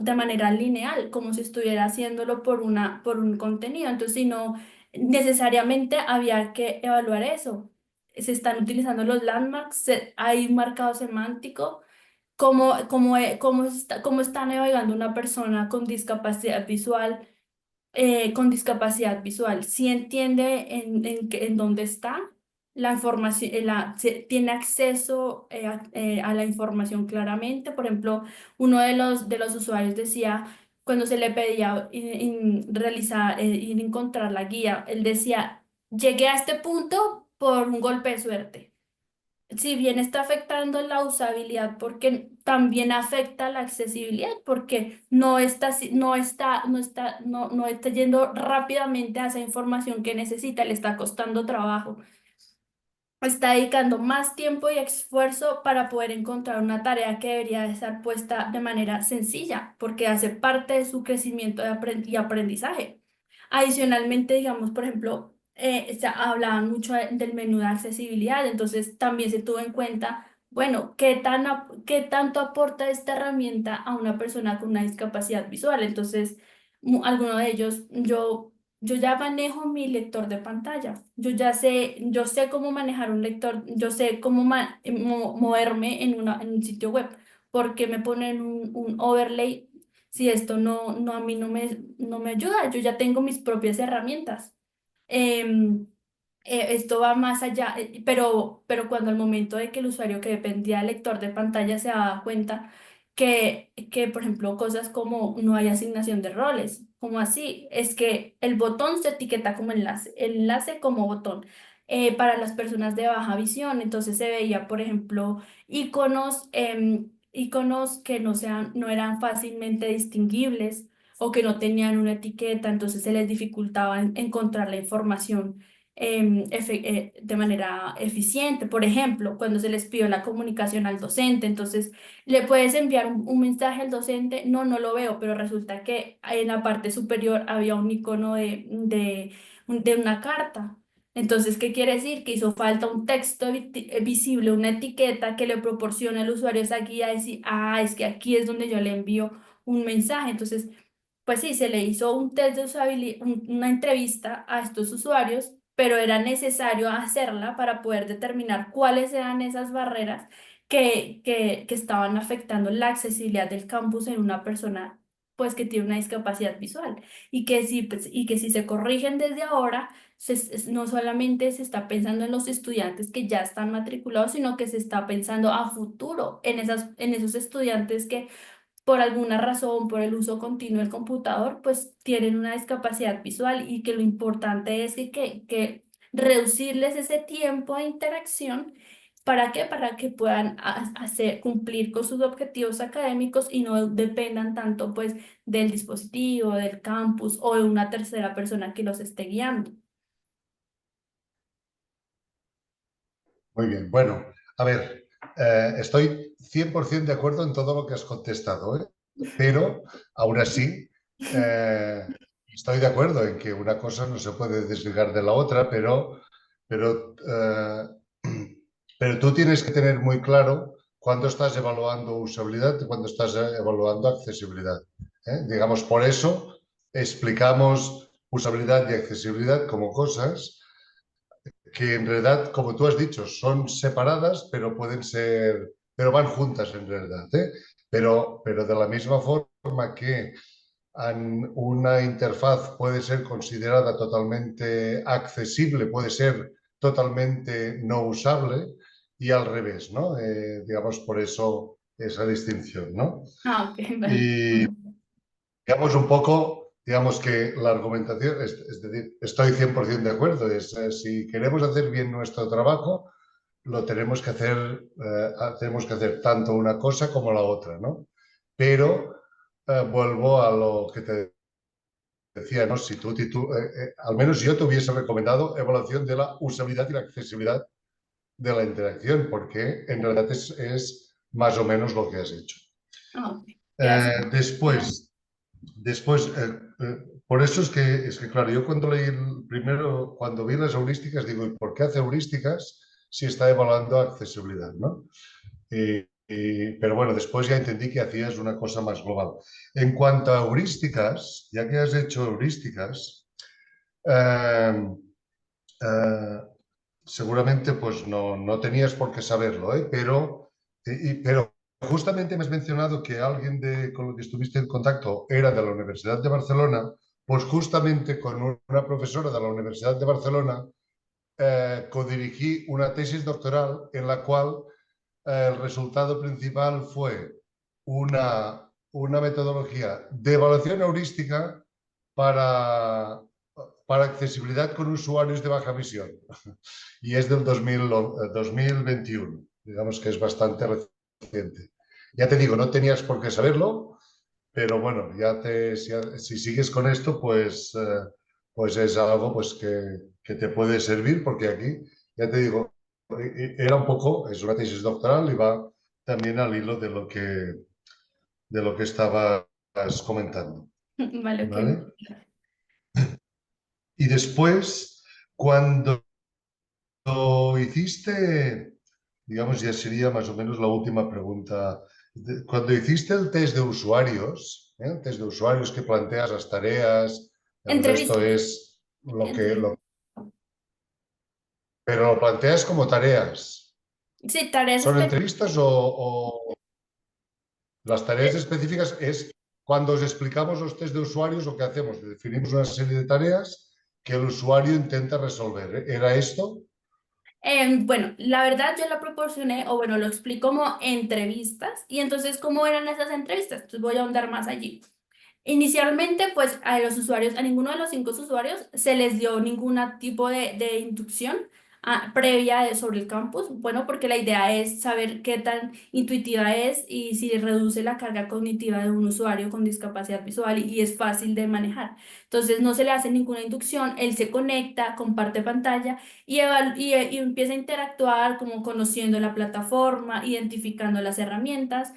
de manera lineal, como si estuviera haciéndolo por un contenido. Entonces, si no, necesariamente había que evaluar eso. Se están utilizando los landmarks, hay un marcado semántico, cómo está navegando una persona con discapacidad visual, si entiende en dónde está la información, tiene acceso a la información claramente. Por ejemplo, uno de los usuarios decía, cuando se le pedía realizar, encontrar la guía, él decía, llegué a este punto por un golpe de suerte. Si bien está afectando la usabilidad, porque también afecta la accesibilidad, porque no está yendo rápidamente a esa información que necesita, le está costando trabajo, está dedicando más tiempo y esfuerzo para poder encontrar una tarea que debería estar puesta de manera sencilla, porque hace parte de su crecimiento y aprendizaje. Adicionalmente, digamos, por ejemplo, hablaban mucho del menú de accesibilidad, entonces también se tuvo en cuenta, bueno, qué tanto aporta esta herramienta a una persona con una discapacidad visual. Entonces, alguno de ellos, yo ya manejo mi lector de pantalla, yo sé cómo manejar un lector, yo sé cómo moverme en un sitio web, porque me ponen un overlay si esto a mí no me ayuda. Yo ya tengo mis propias herramientas. Em, Esto va más allá, pero cuando al momento de que el usuario que dependía del lector de pantalla se daba cuenta por ejemplo, cosas como no hay asignación de roles, como así, es que el botón se etiqueta como enlace, el enlace como botón. Para las personas de baja visión, entonces se veía, por ejemplo, iconos que no eran fácilmente distinguibles o que no tenían una etiqueta, entonces se les dificultaba encontrar la información de manera eficiente. Por ejemplo, cuando se les pidió la comunicación al docente, entonces le puedes enviar un mensaje al docente, no lo veo, pero resulta que en la parte superior había un icono de una carta. Entonces, ¿qué quiere decir? Que hizo falta un texto visible, una etiqueta que le proporcione al usuario esa guía, decir, es que aquí es donde yo le envío un mensaje. Entonces, pues sí, se le hizo un test de usabilidad, una entrevista a estos usuarios, pero era necesario hacerla para poder determinar cuáles eran esas barreras que estaban afectando la accesibilidad del campus en una persona pues que tiene una discapacidad visual y que si se corrigen desde ahora, no solamente se está pensando en los estudiantes que ya están matriculados, sino que se está pensando a futuro en esos estudiantes que por alguna razón, por el uso continuo del computador, pues tienen una discapacidad visual y que lo importante es que reducirles ese tiempo de interacción. ¿Para qué? Para que puedan cumplir con sus objetivos académicos y no dependan tanto pues del dispositivo, del campus o de una tercera persona que los esté guiando. Muy bien, bueno, a ver, estoy 100% de acuerdo en todo lo que has contestado, ¿eh? Pero aún así estoy de acuerdo en que una cosa no se puede desligar de la otra, pero, eh, pero tú tienes que tener muy claro cuándo estás evaluando usabilidad y cuándo estás evaluando accesibilidad, ¿eh? Digamos, por eso explicamos usabilidad y accesibilidad como cosas que en realidad, como tú has dicho, son separadas, pero pueden ser, pero van juntas en realidad, ¿eh? Pero de la misma forma que una interfaz puede ser considerada totalmente accesible, puede ser totalmente no usable y al revés, ¿no? Digamos, por eso esa distinción, ¿no? Ok, vale. Y digamos un poco, digamos que la argumentación, es decir, estoy 100% de acuerdo, si queremos hacer bien nuestro trabajo, lo tenemos que hacer tanto una cosa como la otra, ¿no? Pero vuelvo a lo que te decía, ¿no? Si al menos yo te hubiese recomendado evaluación de la usabilidad y la accesibilidad de la interacción, porque en realidad es más o menos lo que has hecho. Ok, gracias. Después, por eso es que claro, yo cuando leí primero, cuando vi las heurísticas, digo, ¿y por qué hace heurísticas si está evaluando accesibilidad, ¿no? Pero bueno, después ya entendí que hacías una cosa más global. En cuanto a heurísticas, ya que has hecho heurísticas, eh, eh, seguramente pues no tenías por qué saberlo, ¿eh? Pero justamente me has mencionado que alguien con el que estuviste en contacto era de la Universidad de Barcelona, pues justamente con una profesora de la Universidad de Barcelona codirigí una tesis doctoral en la cual el resultado principal fue una metodología de evaluación heurística para, para accesibilidad con usuarios de baja visión. Y es del 2021, digamos que es bastante reciente. Ya te digo, no tenías por qué saberlo, pero bueno, si sigues con esto, pues es algo pues que te puede servir, porque aquí, ya te digo, era un poco, es una tesis doctoral y va también al hilo de lo que estabas comentando, Vale, ok. ¿vale? Y después, cuando hiciste, digamos, ya sería más o menos la última pregunta. Cuando hiciste el test de usuarios, el test de usuarios que planteas las tareas, el resto Entrevistas. es Entrevistas. pero lo planteas como tareas. Sí, tareas ¿Son específicas. entrevistas o las tareas específicas es cuando os explicamos los test de usuarios, lo que hacemos? Definimos una serie de tareas que el usuario intenta resolver. ¿Era esto? Bueno, la verdad yo lo proporcioné, o bueno, lo explico como entrevistas. Y entonces, ¿cómo eran esas entrevistas? Entonces voy a ahondar más allí. Inicialmente, pues a los usuarios, a ninguno de los 5 usuarios se les dio ningún tipo de inducción previa sobre el campus. Bueno, porque la idea es saber qué tan intuitiva es y si reduce la carga cognitiva de un usuario con discapacidad visual y es fácil de manejar. Entonces, no se le hace ninguna inducción, él se conecta, comparte pantalla y empieza a interactuar como conociendo la plataforma, identificando las herramientas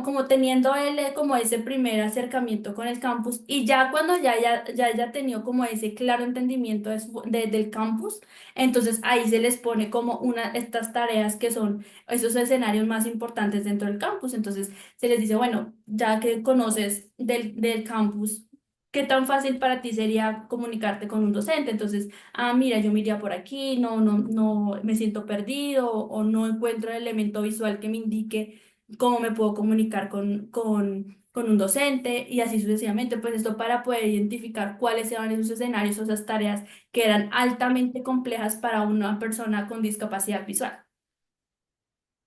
como teniendo él como ese primer acercamiento con el campus y ya cuando ya haya tenido como ese claro entendimiento del campus, entonces ahí se les pone como estas tareas que son esos escenarios más importantes dentro del campus. Entonces se les dice, bueno, ya que conoces del campus, ¿qué tan fácil para ti sería comunicarte con un docente? Entonces, mira, yo me iría por aquí, no me siento perdido o no encuentro el elemento visual que me indique cómo me puedo comunicar con un docente y así sucesivamente. Pues esto para poder identificar cuáles eran esos escenarios o esas tareas que eran altamente complejas para una persona con discapacidad visual.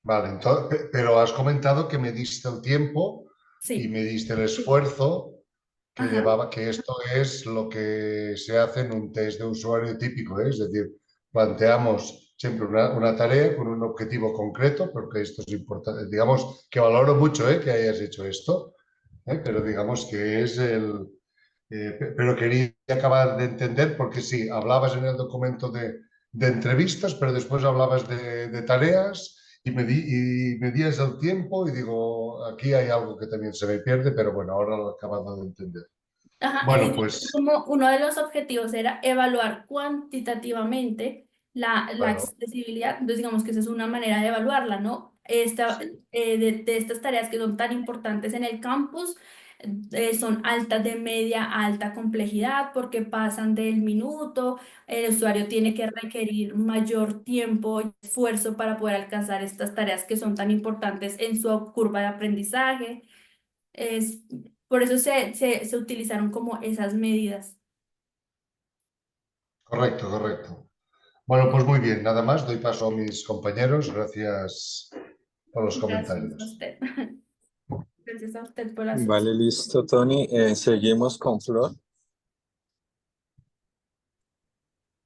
Vale, entonces, pero has comentado que me diste el tiempo y Sí. me diste el esfuerzo que Ajá. llevaba, que esto es lo que se hace en un test de usuario típico, ¿eh? Es decir, planteamos siempre una tarea con un objetivo concreto, porque esto es importante. Digamos que valoro mucho, que hayas hecho esto, pero digamos que es pero quería acabar de entender, porque sí, hablabas en el documento de entrevistas, pero después hablabas de tareas y medías el tiempo y digo, aquí hay algo que también se me pierde, pero bueno, ahora lo he acabado de entender. Ajá, Bueno, y pues, como uno de los objetivos era evaluar cuantitativamente la bueno, accesibilidad, entonces digamos que esa es una manera de evaluarla, ¿no? De estas tareas que son tan importantes en el campus, son altas de media a alta complejidad porque pasan del minuto, el usuario tiene que requerir mayor tiempo y esfuerzo para poder alcanzar estas tareas que son tan importantes en su curva de aprendizaje. Es, por eso se utilizaron como esas medidas. correcto, correcto. Bueno, pues muy bien, nada más, doy paso a mis compañeros, gracias por los Gracias a comentarios. usted. Gracias a usted por hacer. Vale, listo, Tony. Seguimos con Flor.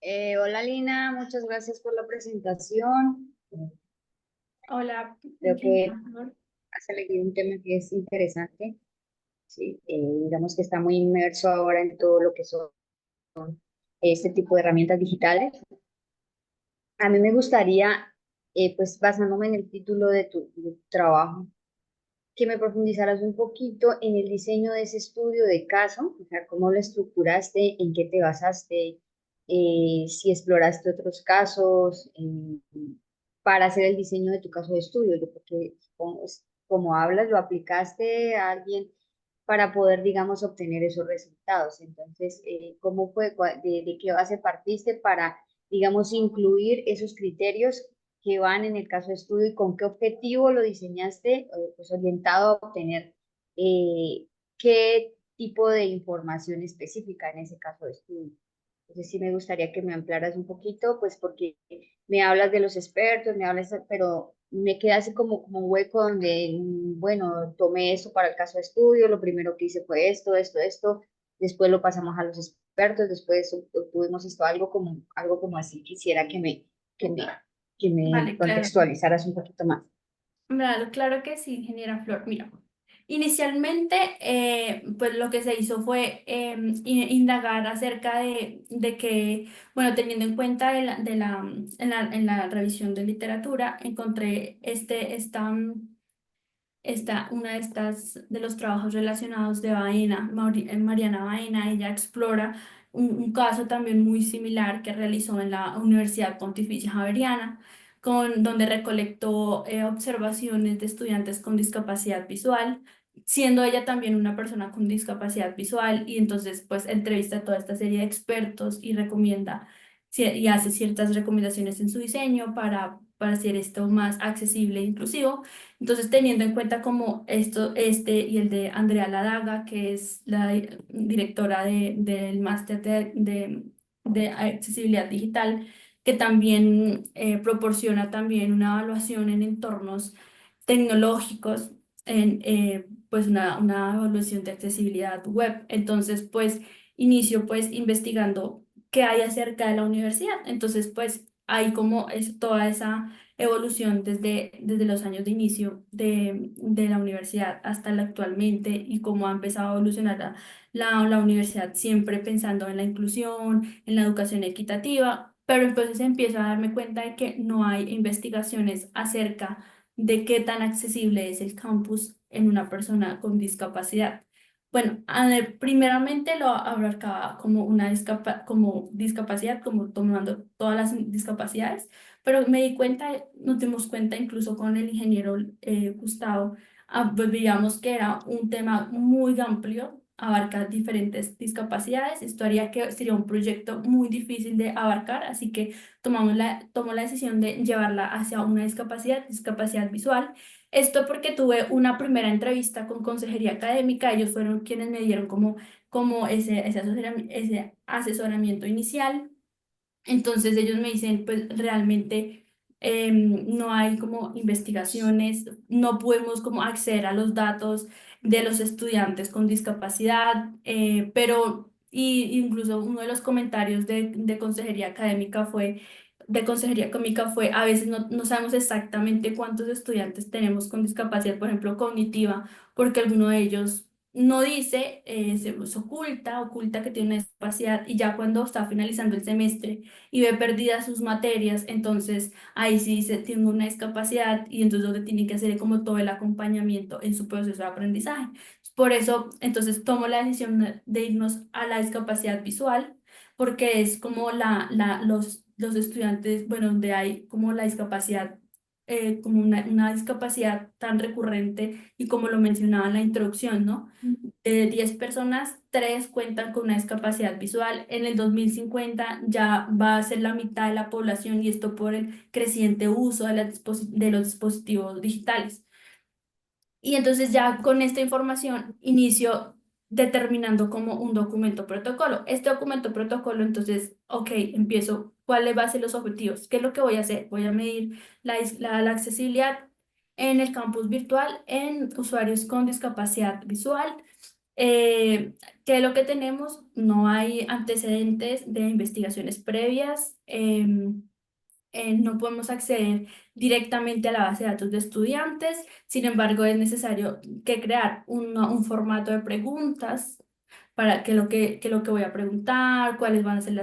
Hola Lina, muchas gracias por la presentación. Hola. Creo que has elegido un tema que es interesante. Sí, digamos que está muy inmerso ahora en todo lo que son este tipo de herramientas digitales. A mí me gustaría, pues basándome en el título de tu trabajo, que me profundizaras un poquito en el diseño de ese estudio de caso, o sea, cómo lo estructuraste, en qué te basaste, si exploraste otros casos para hacer el diseño de tu caso de estudio, yo porque como hablas, lo aplicaste a alguien para poder, digamos, obtener esos resultados. Entonces, ¿cómo fue, de qué base partiste para, digamos, incluir esos criterios que van en el caso de estudio y con qué objetivo lo diseñaste, pues orientado a obtener qué tipo de información específica en ese caso de estudio? Entonces sí me gustaría que me ampliaras un poquito, pues porque me hablas de los expertos, me hablas, pero me queda así como un hueco donde, bueno, tomé esto para el caso de estudio, lo primero que hice fue esto, después lo pasamos a los expertos, después obtuvimos esto, algo como así. Quisiera que me, que me Vale, claro. contextualizaras un poquito más. Claro, claro que sí, ingeniera Flor. Mira, inicialmente, pues lo que se hizo fue indagar acerca de que, bueno, teniendo en cuenta en la revisión de literatura, encontré una de estas, de los trabajos relacionados de Baena, Mariana Baena. Ella explora un caso también muy similar que realizó en la Universidad Pontificia Javeriana, donde recolectó observaciones de estudiantes con discapacidad visual, siendo ella también una persona con discapacidad visual, y entonces pues entrevista a toda esta serie de expertos y recomienda y hace ciertas recomendaciones en su diseño para hacer esto más accesible e inclusivo. Entonces, teniendo en cuenta como este y el de Andrea Ladaga, que es la directora del máster de accesibilidad digital, que también proporciona también una evaluación en entornos tecnológicos, pues una evaluación de accesibilidad web. Entonces, pues inicio pues investigando qué hay acerca de la universidad. Entonces, pues hay como es toda esa evolución desde los años de inicio de la universidad hasta la actualmente, y cómo ha empezado a evolucionar la universidad, siempre pensando en la inclusión, en la educación equitativa. Pero entonces empiezo a darme cuenta de que no hay investigaciones acerca de qué tan accesible es el campus en una persona con discapacidad. Bueno, primeramente lo abarcaba como como discapacidad, como tomando todas las discapacidades, pero me di cuenta, nos dimos cuenta incluso con el ingeniero Gustavo, pues veíamos que era un tema muy amplio, abarca diferentes discapacidades. Esto haría que sería un proyecto muy difícil de abarcar, así que tomó la decisión de llevarla hacia una discapacidad visual. Esto porque tuve una primera entrevista con consejería académica. Ellos fueron quienes me dieron como ese asesoramiento inicial. Entonces ellos me dicen, pues realmente no hay como investigaciones, no podemos como acceder a los datos de los estudiantes con discapacidad, pero incluso uno de los comentarios de consejería académica fue, a veces no sabemos exactamente cuántos estudiantes tenemos con discapacidad, por ejemplo, cognitiva, porque alguno de ellos no dice, se oculta que tiene una discapacidad, y ya cuando está finalizando el semestre y ve perdidas sus materias, entonces ahí sí dice tiene una discapacidad, y entonces donde tiene que hacer como todo el acompañamiento en su proceso de aprendizaje. Por eso, entonces tomo la decisión de irnos a la discapacidad visual, porque es como los estudiantes, bueno, donde hay como la discapacidad, como una discapacidad tan recurrente, y como lo mencionaba en la introducción, ¿no? De 10 personas, 3 cuentan con una discapacidad visual. En el 2050 ya va a ser la mitad de la población, y esto por el creciente uso de los dispositivos digitales. Y entonces ya con esta información inicio determinando como un documento protocolo. Este documento protocolo, entonces, ok, empiezo, ¿cuáles van a ser los objetivos? ¿Qué es lo que voy a hacer? Voy a medir la accesibilidad en el campus virtual en usuarios con discapacidad visual. ¿Qué es lo que tenemos? No hay antecedentes de investigaciones previas. No podemos acceder directamente a la base de datos de estudiantes. Sin embargo, es necesario que crear un formato de preguntas para que lo que voy a preguntar, cuáles van a ser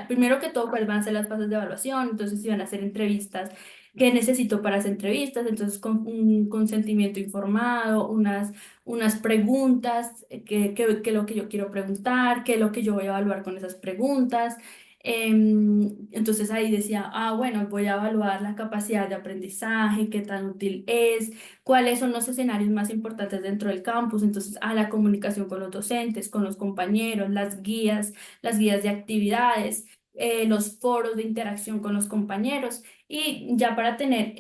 primero que todo, cuáles van a ser las fases de evaluación. Entonces, si van a hacer entrevistas qué necesito para las entrevistas, entonces con un consentimiento informado, unas preguntas, qué es lo que yo quiero preguntar, qué es lo que yo voy a evaluar con esas preguntas. Entonces ahí decía, bueno, voy a evaluar la capacidad de aprendizaje, qué tan útil es, cuáles son los escenarios más importantes dentro del campus, entonces la comunicación con los docentes, con los compañeros, las guías de actividades, los foros de interacción con los compañeros. Y ya para tener,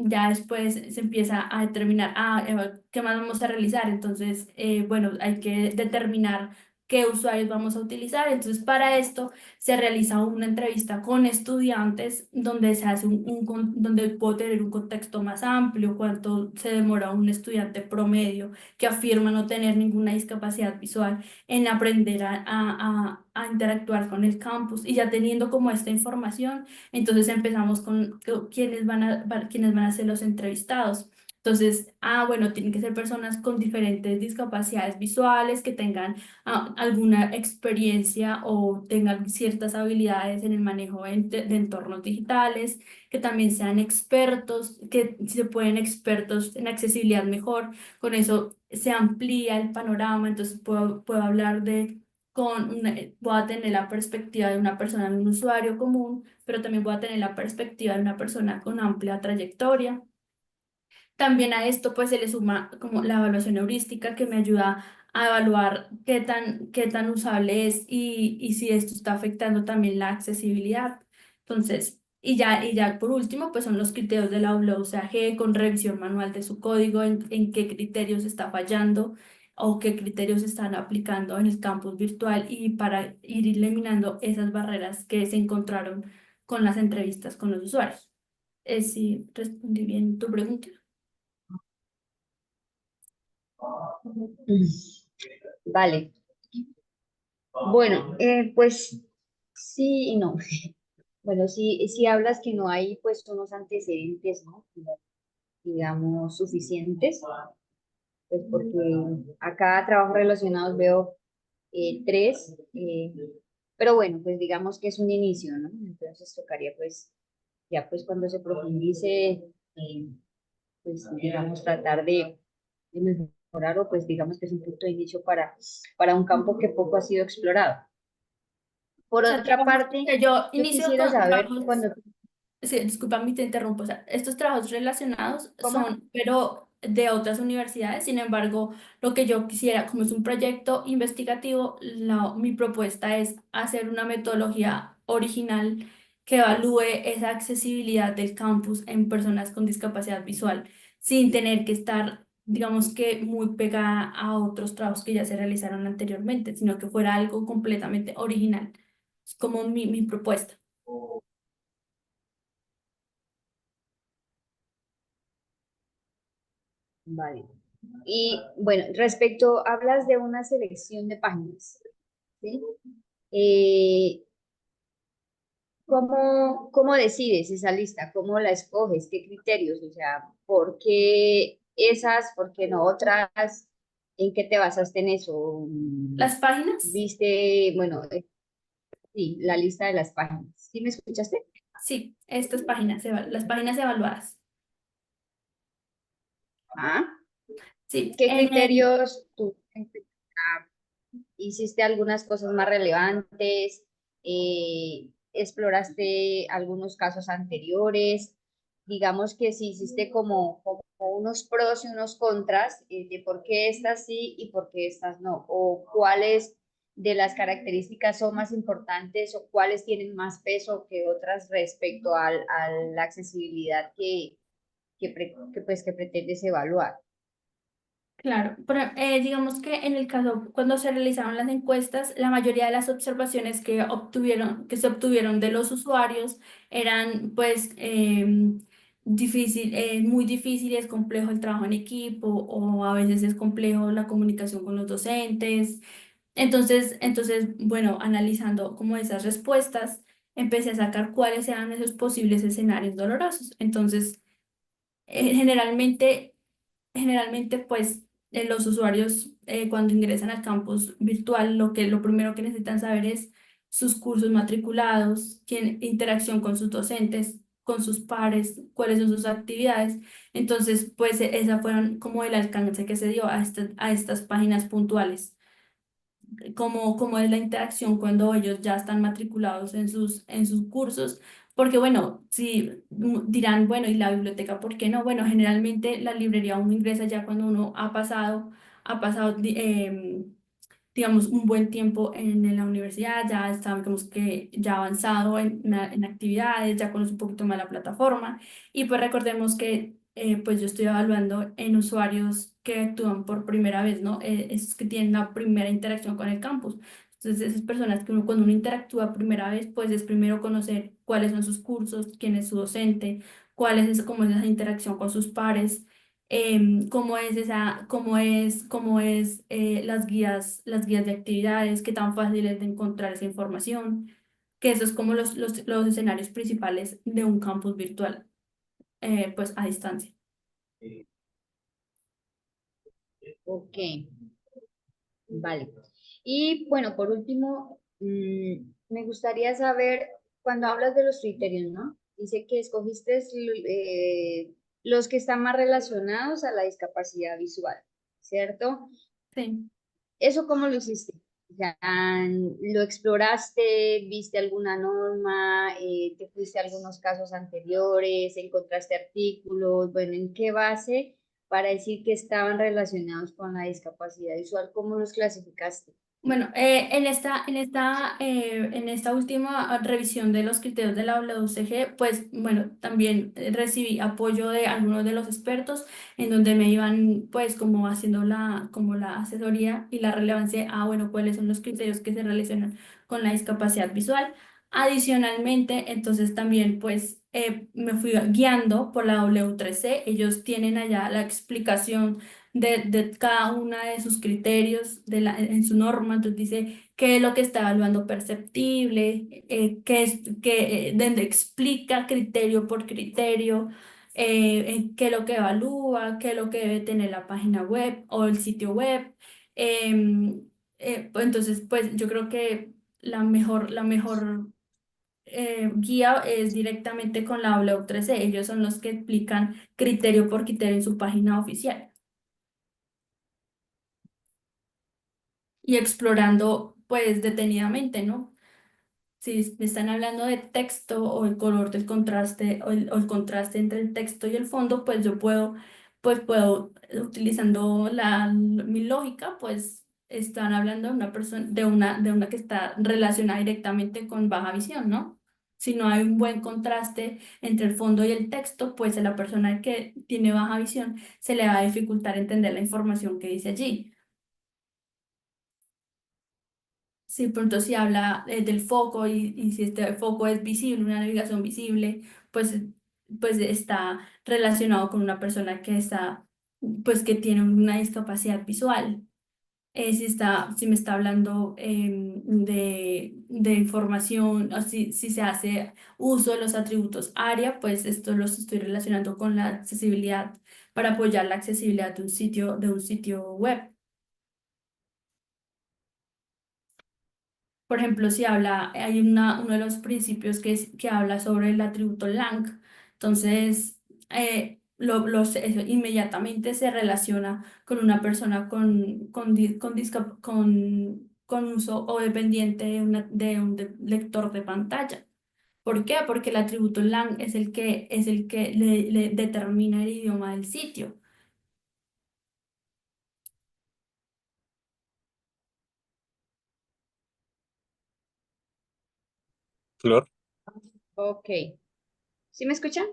ya después se empieza a determinar, ¿qué más vamos a realizar? Entonces, bueno, hay que determinar qué usuarios vamos a utilizar. Entonces, para esto se realiza una entrevista con estudiantes donde se hace donde puedo tener un contexto más amplio, cuánto se demora un estudiante promedio que afirma no tener ninguna discapacidad visual en aprender a interactuar con el campus. Y ya teniendo como esta información, entonces empezamos con quiénes van a ser los entrevistados. Entonces, bueno, tienen que ser personas con diferentes discapacidades visuales, que tengan alguna experiencia o tengan ciertas habilidades en el manejo de entornos digitales, que también sean expertos, que si se pueden expertos en accesibilidad mejor, con eso se amplía el panorama, entonces puedo hablar voy a tener la perspectiva de una persona, de un usuario común, pero también voy a tener la perspectiva de una persona con amplia trayectoria. También a esto pues se le suma como la evaluación heurística, que me ayuda a evaluar qué tan usable es y si esto está afectando también la accesibilidad. Entonces, y ya por último, pues son los criterios de la WCAG con revisión manual de su código, en qué criterios está fallando o qué criterios están aplicando en el campus virtual, y para ir eliminando esas barreras que se encontraron con las entrevistas con los usuarios. Si respondí bien tu pregunta. Vale. Bueno, pues sí y no. Bueno, sí hablas que no hay pues unos antecedentes, ¿no? Digamos, suficientes, pues porque acá trabajos relacionados veo tres, pero bueno, pues digamos que es un inicio, ¿no? Entonces tocaría pues, ya pues cuando se profundice, pues digamos tratar de mejorar, o pues digamos que es un punto de inicio para un campo que poco ha sido explorado. Por O sea, otra digamos parte, que yo yo inicio quisiera con saber trabajos, cuando... sí, disculpa, te interrumpo, o sea, estos trabajos relacionados ¿Cómo? son, pero de otras universidades. Sin embargo, lo que yo quisiera, como es un proyecto investigativo, mi propuesta es hacer una metodología original que evalúe esa accesibilidad del campus en personas con discapacidad visual, sin tener que estar, digamos que, muy pegada a otros trabajos que ya se realizaron anteriormente, sino que fuera algo completamente original. Es como mi propuesta. Vale. Y bueno, respecto, hablas de una selección de páginas, ¿sí? Eh, ¿cómo decides esa lista? ¿Cómo la escoges? ¿Qué criterios? O sea, ¿por qué esas? ¿Por qué no otras? ¿En qué te basaste en eso? Las páginas, ¿Viste, bueno, sí, la lista de las páginas? ¿Sí me escuchaste? sí, estas páginas, las páginas evaluadas. Ah, Sí, ¿qué criterios tú hiciste algunas cosas más relevantes? ¿Exploraste algunos casos anteriores? Digamos que si hiciste como unos pros y unos contras, de por qué estas sí y por qué estas no, o cuáles de las características son más importantes o cuáles tienen más peso que otras respecto a la accesibilidad que pretendes evaluar. claro, pero digamos que en el caso, cuando se realizaron las encuestas, la mayoría de las observaciones que se obtuvieron de los usuarios eran pues muy difícil, es complejo el trabajo en equipo, o a veces es complejo la comunicación con los docentes. Entonces, bueno, analizando como esas respuestas, empecé a sacar cuáles eran esos posibles escenarios dolorosos. Entonces, generalmente, pues, los usuarios, cuando ingresan al campus virtual, lo primero que necesitan saber es sus cursos matriculados, interacción con sus docentes, con sus pares, cuáles son sus actividades. Entonces, pues esa fueron como el alcance que se dio a estas páginas puntuales. Cómo es la interacción cuando ellos ya están matriculados en sus cursos, porque bueno, si dirán, bueno, ¿y la biblioteca por qué no? Bueno, generalmente la librería uno ingresa ya cuando uno ha pasado digamos, un buen tiempo en la universidad, ya está, digamos que ya avanzado en actividades, ya conoce un poquito más la plataforma. Y pues recordemos que pues yo estoy evaluando en usuarios que actúan por primera vez, ¿no? Esos que tienen la primera interacción con el campus. Entonces, esas personas que cuando uno interactúa primera vez, pues es primero conocer cuáles son sus cursos, quién es su docente, cómo es esa interacción con sus pares, cómo es las guías de actividades, qué tan fácil es de encontrar esa información, que eso es como los escenarios principales de un campus virtual, pues a distancia. Ok, vale. Y bueno, por último, me gustaría saber, cuando hablas de los criterios, ¿no? Dice que escogiste los que están más relacionados a la discapacidad visual, ¿cierto? Sí. ¿Eso cómo lo hiciste? O sea, ¿lo exploraste? ¿Viste alguna norma? ¿Te fuiste a algunos casos anteriores? ¿Encontraste artículos? Bueno, ¿en qué base para decir que estaban relacionados con la discapacidad visual? ¿Cómo los clasificaste? Bueno, en esta última revisión de los criterios de la WCG, pues bueno, también recibí apoyo de algunos de los expertos en donde me iban pues como haciendo como la asesoría y la relevancia bueno, cuáles son los criterios que se relacionan con la discapacidad visual. Adicionalmente, entonces también pues me fui guiando por la W3C, ellos tienen allá la explicación de cada una de sus criterios en su norma. Entonces dice qué es lo que está evaluando perceptible, donde explica criterio por criterio, qué es lo que evalúa, qué es lo que debe tener la página web o el sitio web. Pues entonces, pues yo creo que la mejor guía es directamente con la W3C. Ellos son los que explican criterio por criterio en su página oficial. Y explorando pues detenidamente, ¿no? Si me están hablando de texto o el color del contraste o el contraste entre el texto y el fondo, pues yo puedo, utilizando mi lógica, pues están hablando de una persona, de una que está relacionada directamente con baja visión, ¿no? Si no hay un buen contraste entre el fondo y el texto, pues a la persona que tiene baja visión se le va a dificultar entender la información que dice allí. Si pronto si habla del foco y si este foco es visible, una navegación visible, pues está relacionado con una persona pues que tiene una discapacidad visual. Si me está hablando de información, o si se hace uso de los atributos área, pues esto los estoy relacionando con la accesibilidad para apoyar la accesibilidad de un sitio web. Por ejemplo, hay uno de los principios que habla sobre el atributo lang. Entonces, eso inmediatamente se relaciona con una persona con uso o dependiente de un lector de pantalla. ¿Por qué? Porque el atributo lang es el que le determina el idioma del sitio. Flor. Ok. ¿Sí me escuchan?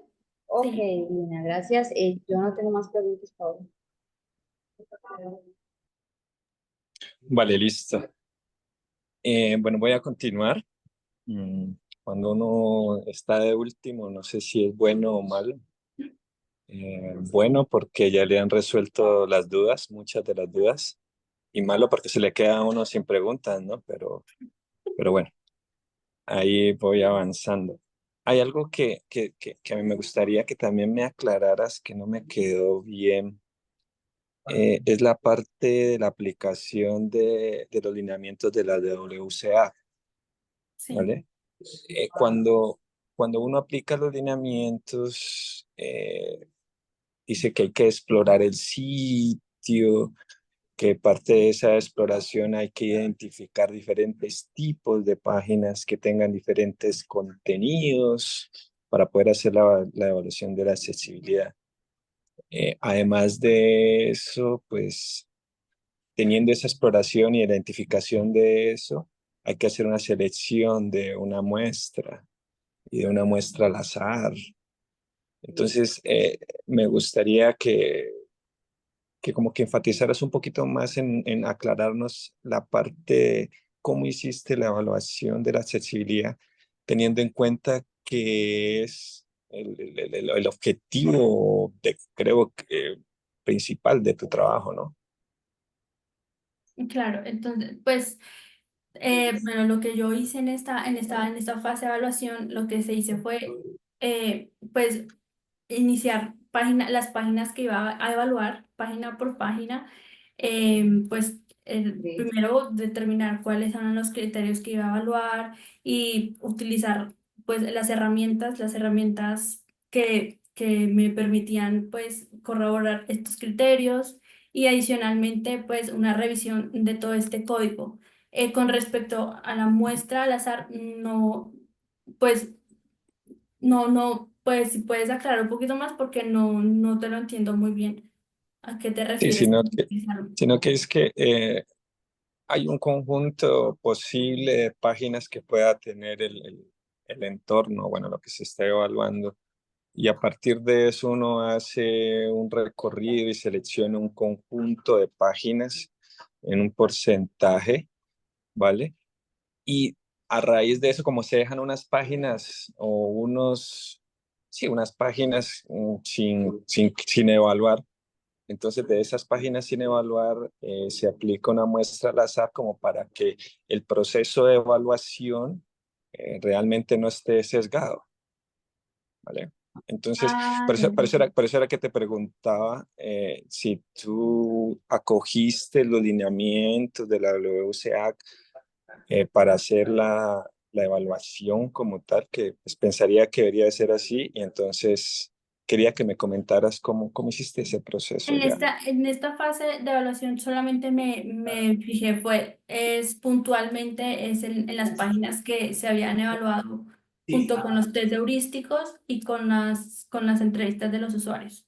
Ok, Sí. Lina, gracias. Yo no tengo más preguntas, Pablo. Vale, listo. Bueno, voy a continuar. Mm, Cuando uno está de último, no sé si es bueno o malo. Bueno, porque ya le han resuelto las dudas, muchas de las dudas, y malo porque se le queda a uno sin preguntas, ¿no? Pero bueno, ahí voy avanzando. Hay algo que a mí me gustaría que también me aclararas que no me quedó bien. Es la parte de la aplicación de los lineamientos de la WCA, Sí. ¿vale? Cuando cuando uno aplica los lineamientos, dice que hay que explorar el sitio, que parte de esa exploración hay que identificar diferentes tipos de páginas que tengan diferentes contenidos para poder hacer la evaluación de la accesibilidad. Además de eso, pues teniendo esa exploración y identificación de eso, hay que hacer una selección de una muestra y de una muestra al azar. Entonces, me gustaría que como que enfatizaras un poquito más en aclararnos la parte, cómo hiciste la evaluación de la accesibilidad, teniendo en cuenta que es el objetivo, creo que principal de tu trabajo, ¿no? Claro, entonces, pues, bueno, lo que yo hice en esta fase de evaluación, lo que se hizo fue, pues, iniciar las páginas que iba a evaluar, página por página, pues primero determinar cuáles eran los criterios que iba a evaluar y utilizar pues las herramientas que me permitían pues corroborar estos criterios y adicionalmente pues una revisión de todo este código. Con respecto a la muestra al azar, no, pues no, pues si puedes aclarar un poquito más porque no te lo entiendo muy bien. ¿A qué te Sí, refieres con utilizar? sino que es que hay un conjunto posible de páginas que pueda tener el entorno, bueno, lo que se está evaluando. Y a partir de eso uno hace un recorrido y selecciona un conjunto de páginas en un porcentaje, ¿vale? Y a raíz de eso, como se dejan unas páginas o sí, unas páginas sin evaluar, entonces de esas páginas sin evaluar se aplica una muestra al azar como para que el proceso de evaluación realmente no esté sesgado, ¿vale? Entonces, Ah, ya por eso era que te preguntaba si tú acogiste los lineamientos de la WCAG para hacer la evaluación como tal, que pues, pensaría que debería de ser así, y entonces quería que me comentaras cómo hiciste ese proceso ya. En esta fase de evaluación solamente me fijé, es puntualmente en las páginas que se habían evaluado junto con los test heurísticos y con las entrevistas de los usuarios,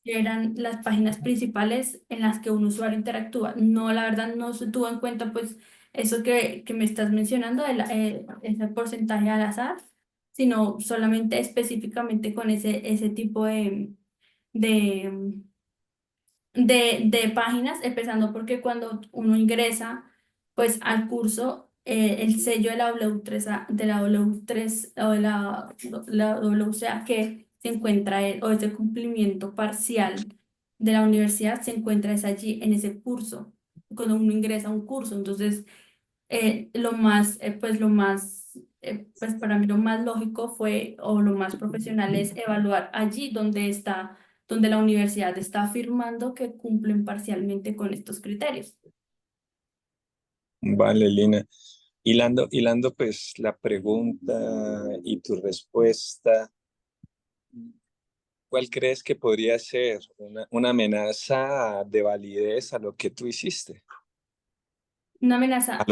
que eran las páginas principales en las que un usuario interactúa. No, la verdad no se tuvo en cuenta pues eso que me estás mencionando, ese porcentaje al azar, sino solamente específicamente con ese tipo de, de páginas, empezando porque cuando uno ingresa pues al curso, el sello de la W3A, de la W3 o de la WCA que se encuentra, o ese cumplimiento parcial de la universidad se encuentra es allí en ese curso, cuando uno ingresa a un curso. Entonces, pues para mí lo más lógico fue, o lo más profesional es evaluar allí donde la universidad está afirmando que cumplen parcialmente con estos criterios. Vale, Lina. Hilando pues la pregunta y tu respuesta, ¿cuál crees que podría ser una amenaza de validez a lo que tú hiciste, Una amenaza, a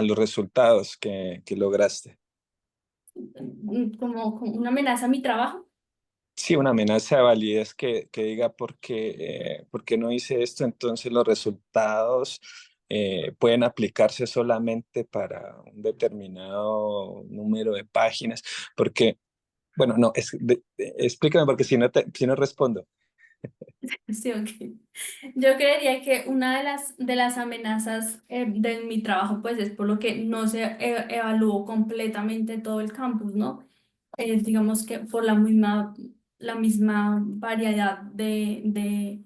los resultados que lograste? como una amenaza a mi trabajo. Sí, una amenaza de validez que diga por qué no hice esto, entonces los resultados pueden aplicarse solamente para un determinado número de páginas, porque, bueno, no, explícame porque si no respondo. Sí, ok. Yo creería que una de las amenazas de mi trabajo, pues es por lo que no se evaluó completamente todo el campus, ¿no? Digamos que por la misma variedad del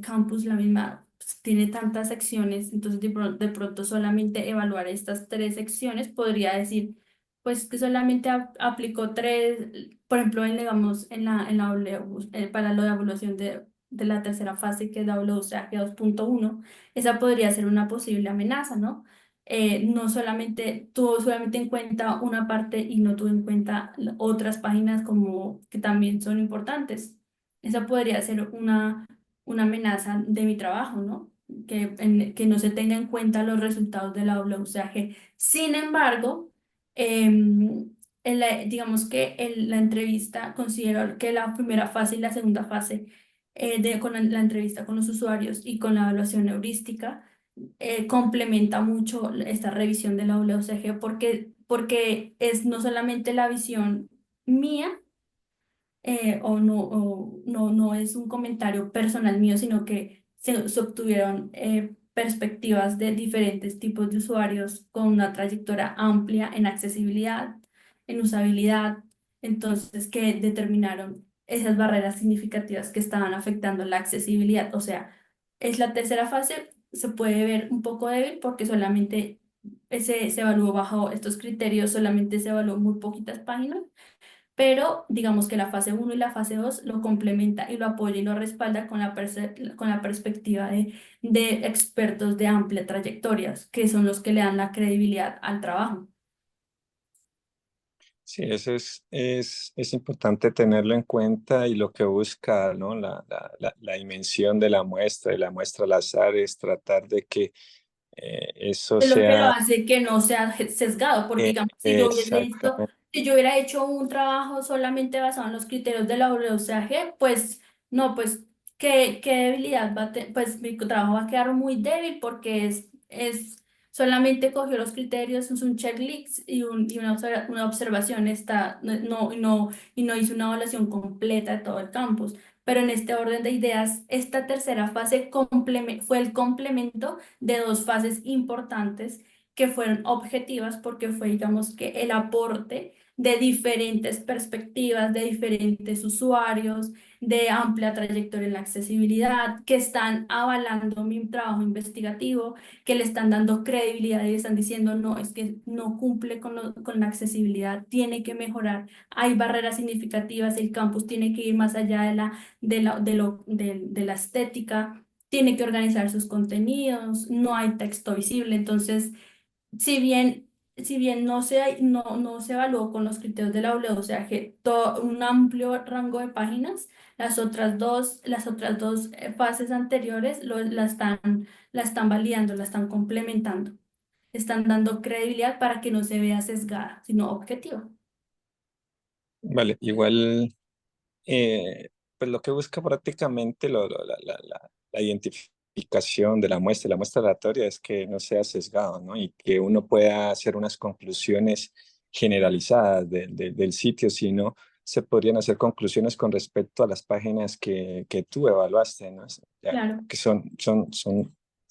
campus, la misma, pues, tiene tantas secciones, entonces de pronto solamente evaluar estas tres secciones podría decir, pues que solamente aplicó tres, por ejemplo, digamos, para la evaluación de la tercera fase, que es WCAG 2.1, esa podría ser una posible amenaza, ¿no? no solamente tuvo solamente en cuenta una parte y no tuvo en cuenta otras páginas como que también son importantes. Esa podría ser una amenaza de mi trabajo, ¿no? Que no se tenga en cuenta los resultados de la WCAG. Sin embargo, digamos que la entrevista, considero que la primera fase y la segunda fase con la entrevista con los usuarios y con la evaluación heurística complementa mucho esta revisión de la WCG porque es no solamente la visión mía, no es un comentario personal mío, sino que se obtuvieron perspectivas de diferentes tipos de usuarios con una trayectoria amplia en accesibilidad, en usabilidad, entonces que determinaron esas barreras significativas que estaban afectando la accesibilidad. O sea, es la tercera fase, se puede ver un poco débil porque solamente se evaluó bajo estos criterios, solamente se evaluó muy poquitas páginas, pero digamos que la fase uno y la fase 2 lo complementa y lo apoya y lo respalda con con la perspectiva de expertos de amplia trayectoria, que son los que le dan la credibilidad al trabajo. Sí, eso es importante tenerlo en cuenta y lo que busca, ¿no? La dimensión de la muestra al azar es tratar de que eso Es lo que lo sea hace que no sea sesgado, porque digamos, exactamente. si yo hubiera hecho un trabajo solamente basado en los criterios de la WCAG, pues no, pues qué debilidad va a tener, pues mi trabajo va a quedar muy débil porque solamente cogió los criterios, es un checklist y una observación está, y no hizo una evaluación completa de todo el campus. Pero en este orden de ideas, esta tercera fase fue el complemento de dos fases importantes que fueron objetivas porque fue, digamos, que el aporte de diferentes perspectivas, de diferentes usuarios, de amplia trayectoria en la accesibilidad, que están avalando mi trabajo investigativo, que le están dando credibilidad y le están diciendo, no, es que no cumple con la accesibilidad, tiene que mejorar, hay barreras significativas, el campus tiene que ir más allá de la estética, tiene que organizar sus contenidos, no hay texto visible. Entonces, si bien, si bien no se evaluó con los criterios de la W, o sea que todo un amplio rango de páginas, las otras dos fases anteriores la están validando, la están complementando, están dando credibilidad para que no se vea sesgada, sino objetiva. Vale, igual, pues lo que busca prácticamente la identificación de la muestra aleatoria es que no sea sesgado, ¿no? Y que uno pueda hacer unas conclusiones generalizadas del sitio, si no, se podrían hacer conclusiones con respecto a las páginas que tú evaluaste, ¿no? Ya, Claro. que son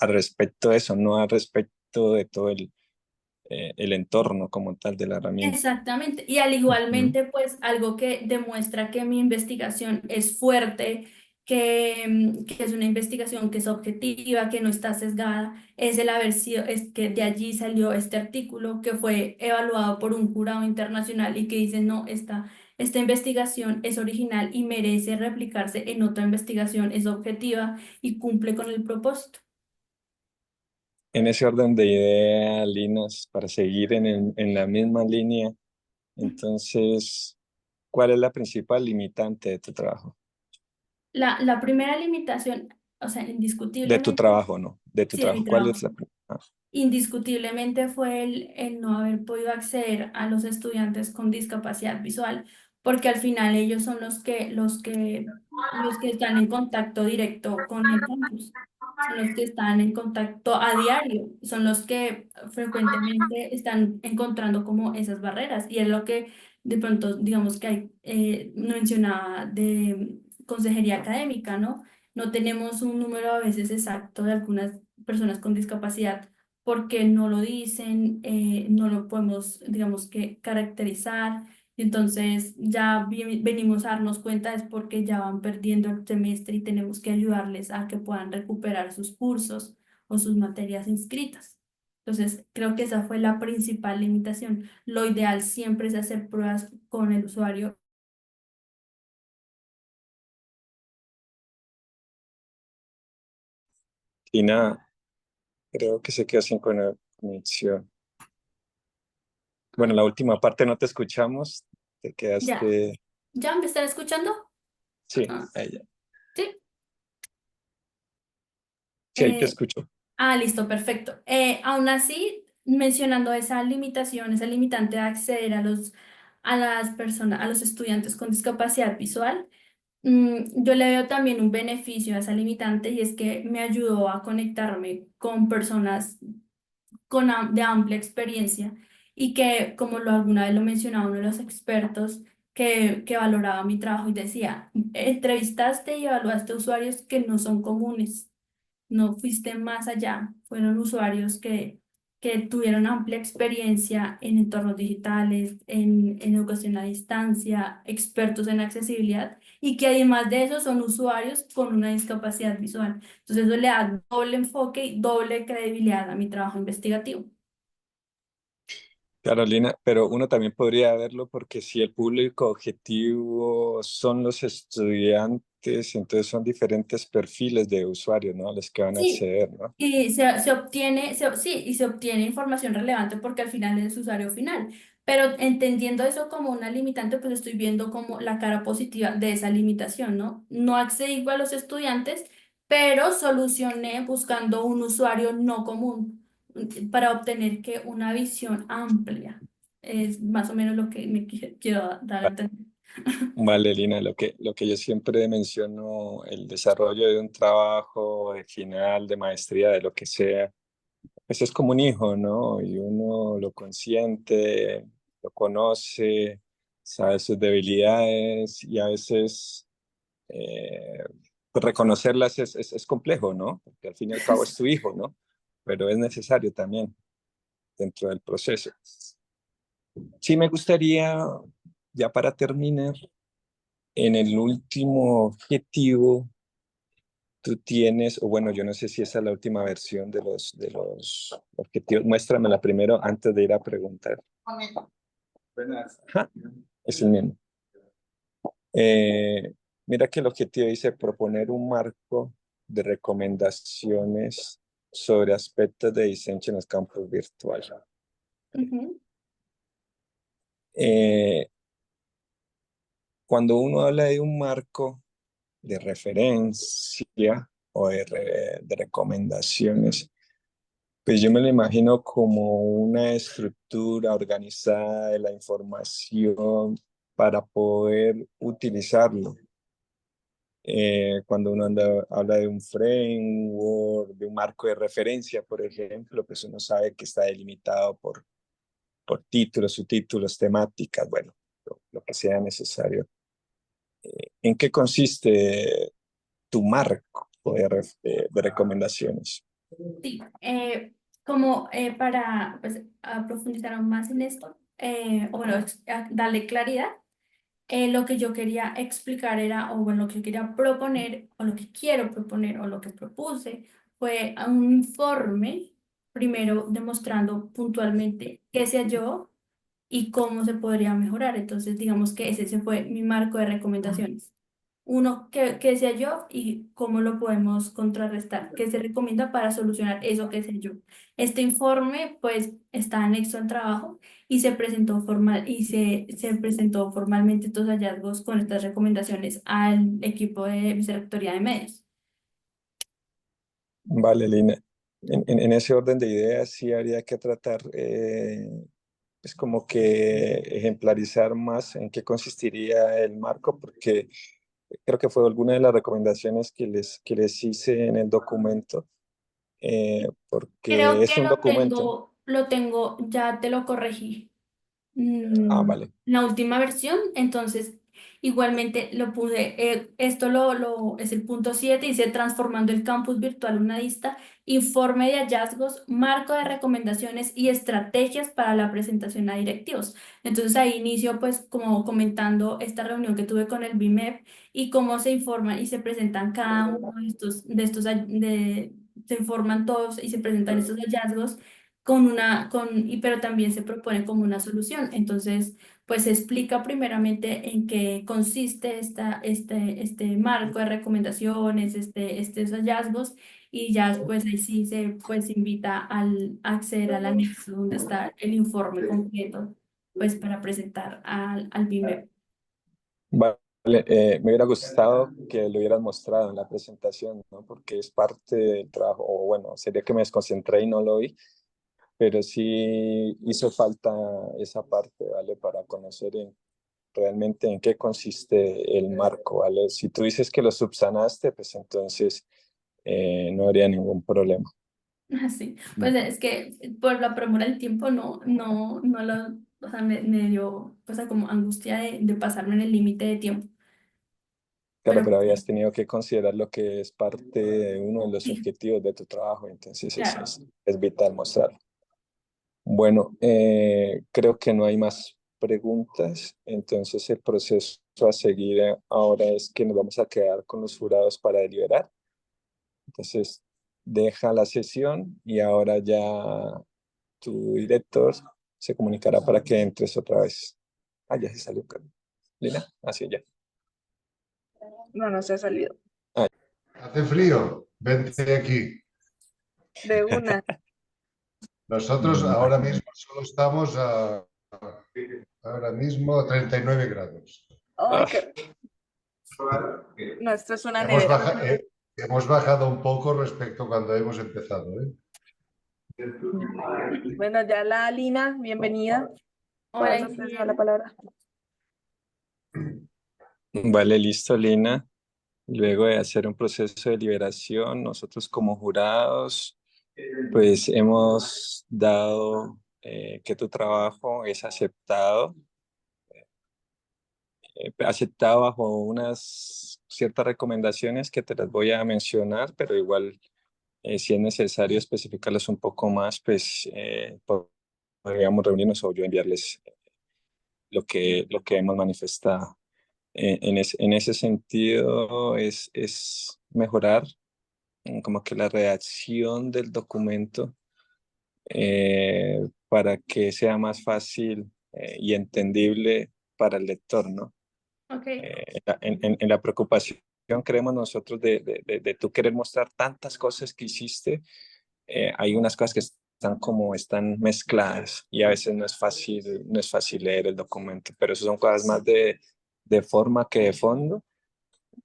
al respecto de eso, no al respecto de todo el entorno como tal de la herramienta. Exactamente. Y al Ujú. igualmente, pues algo que demuestra que mi investigación es fuerte, que es una investigación que es objetiva, que no está sesgada, es el haber sido, es que de allí salió este artículo que fue evaluado por un jurado internacional y que dice, no, esta investigación es original y merece replicarse en otra investigación, es objetiva y cumple con el propósito. En ese orden de ideas, Linas, para seguir en la misma línea, entonces, ¿cuál es la principal limitante de tu trabajo? La primera limitación, o sea, De tu indiscutiblemente, trabajo, ¿no? De tu sí, de mi trabajo. ¿Cuál es trabajo. la primera? Indiscutiblemente fue el no haber podido acceder a los estudiantes con discapacidad visual, porque al final ellos son los que están en contacto directo con el campus, son los que están en contacto a diario, son los que frecuentemente están encontrando como esas barreras, y es lo que de pronto, digamos que hay, mencionaba de consejería académica, ¿no? No tenemos un número a veces exacto de algunas personas con discapacidad porque no lo dicen, no lo podemos, digamos que, caracterizar. Entonces ya venimos a darnos cuenta es porque ya van perdiendo el semestre y tenemos que ayudarles a que puedan recuperar sus cursos o sus materias inscritas. Entonces, creo que esa fue la principal limitación. Lo ideal siempre es hacer pruebas con el usuario. Y nada, creo que se quedó sin conexión. Bueno, la última parte no te escuchamos. Te Ya, quedaste. ¿ya me están escuchando? Sí, Ah, ahí ya. sí. Sí, ahí te Eh, escucho. Listo, perfecto. Aún así, mencionando esa limitación, esa limitante de acceder a las personas, a los estudiantes con discapacidad visual, yo le veo también un beneficio a esa limitante y es que me ayudó a conectarme con personas de amplia experiencia y que, como alguna vez lo mencionaba uno de los expertos que valoraba mi trabajo y decía, entrevistaste y evaluaste usuarios que no son comunes, no fuiste más allá, fueron usuarios que tuvieron amplia experiencia en entornos digitales, en educación a distancia, expertos en accesibilidad y que además de eso son usuarios con una discapacidad visual. Entonces eso le da doble enfoque y doble credibilidad a mi trabajo investigativo. Carolina, pero uno también podría verlo porque si el público objetivo son los estudiantes, entonces son diferentes perfiles de usuarios, ¿no? A los que van a Sí, acceder, ¿no? y se obtiene, sí, y se obtiene información relevante porque al final es usuario final. Pero entendiendo eso como una limitante, pues estoy viendo como la cara positiva de esa limitación, ¿no? No accedí a los estudiantes, pero solucioné buscando un usuario no común para obtener que una visión amplia. Es más o menos lo que me quiero dar a entender. Vale, Lina, lo que yo siempre menciono, el desarrollo de un trabajo de final, de maestría, de lo que sea, pues es como un hijo, ¿no? Y uno lo consiente, lo conoce, sabe sus debilidades y a veces eh, pues reconocerlas es complejo, ¿no? Porque al fin y al cabo es tu hijo, ¿no? Pero es necesario también dentro del proceso. Sí, me gustaría, ya para terminar, en el último objetivo, tú tienes, o bueno, yo no sé si esa es la última versión de los objetivos. Muéstramela primero antes de ir a preguntar. Ajá, es el mismo. Eh, Mira que el objetivo dice proponer un marco de recomendaciones sobre aspectos de diseño en los campos virtuales. Ujú. Eh, Cuando uno habla de un marco de referencia o de recomendaciones, pues yo me lo imagino como una estructura organizada de la información para poder utilizarlo. Cuando uno habla de un framework, de un marco de referencia, por ejemplo, pues uno sabe que está delimitado por títulos, subtítulos, temáticas, bueno, lo que sea necesario. ¿En qué consiste tu marco de recomendaciones? Sí, como para pues, a profundizar aún más en esto, o bueno, darle claridad, lo que yo quería explicar era, o bueno, lo que yo quería proponer, o lo que quiero proponer, o lo que propuse, fue a un informe, primero demostrando puntualmente qué sé yo y cómo se podría mejorar. Entonces, digamos que ese fue mi marco de recomendaciones. Uno, qué sé yo y cómo lo podemos contrarrestar, qué se recomienda para solucionar eso que sé yo. Este informe, pues, está anexo al trabajo y se presentó formalmente estos hallazgos con estas recomendaciones al equipo de Vicerrectoría de Medios. Vale, Lina. En ese orden de ideas sí habría que tratar, es como que ejemplarizar más en qué consistiría el marco, porque creo que fue alguna de las recomendaciones que les hice en el documento, porque Creo es que un documento. lo tengo, ya te lo corregí. Ah, vale. La última versión, entonces igualmente lo puse, esto es el punto 7 dice transformando el campus virtual una lista, informe de hallazgos, marco de recomendaciones y estrategias para la presentación a directivos. Entonces ahí inicio pues como comentando esta reunión que tuve con el BIMEP y cómo se informan y se presentan cada uno se informan todos y se presentan estos hallazgos pero también se propone como una solución. Entonces, pues se explica primeramente en qué consiste este marco de recomendaciones, estos hallazgos, y ya después ahí sí se pues invita a acceder al anexo donde está el informe completo, pues para presentar al BIMEP. Vale, me hubiera gustado que lo hubieras mostrado en la presentación, ¿no? Porque es parte del trabajo, o bueno, sería que me desconcentré y no lo vi, pero sí hizo falta esa parte, ¿vale? Para conocer realmente en qué consiste el marco, ¿vale? Si tú dices que lo subsanaste, pues entonces no habría ningún problema. Así, pues es que por la premura del tiempo no lo, o sea, me dio pues como angustia de pasarme en el límite de tiempo. Claro, Pero pero pues, habías tenido que considerar lo que es parte de uno de los sí, objetivos de tu trabajo, entonces claro. es vital mostrarlo. Bueno, creo que no hay más preguntas, entonces el proceso a seguir ahora es que nos vamos a quedar con los jurados para deliberar. Entonces, deja la sesión y ahora ya tu director se comunicará para que entres otra vez. Ah, ya se salió, Lina. Así ya. No se ha salido. Hace frío, vente aquí. De una. Nosotros Mm, ahora mismo solo estamos ahora mismo a 39 grados. Ay, ah, qué no, esto es una Hemos, nevera. hemos bajado un poco respecto a cuando hemos empezado, ¿eh? Bueno, ya la Lina, bienvenida. Hola, Paso pues, a la ingeniero. palabra. Vale, listo, Lina. Luego de hacer un proceso de liberación, nosotros como jurados, pues hemos dado que tu trabajo es aceptado bajo unas ciertas recomendaciones que te las voy a mencionar, pero igual si es necesario especificarlas un poco más, pues podríamos reunirnos o yo enviarles lo que hemos manifestado. En ese sentido es mejorar como que la redacción del documento para que sea más fácil y entendible para el lector, ¿no? Ok, En la preocupación creemos nosotros de tú querer mostrar tantas cosas que hiciste, hay unas cosas que están mezcladas y a veces no es fácil leer el documento, pero eso son cosas más de forma que de fondo.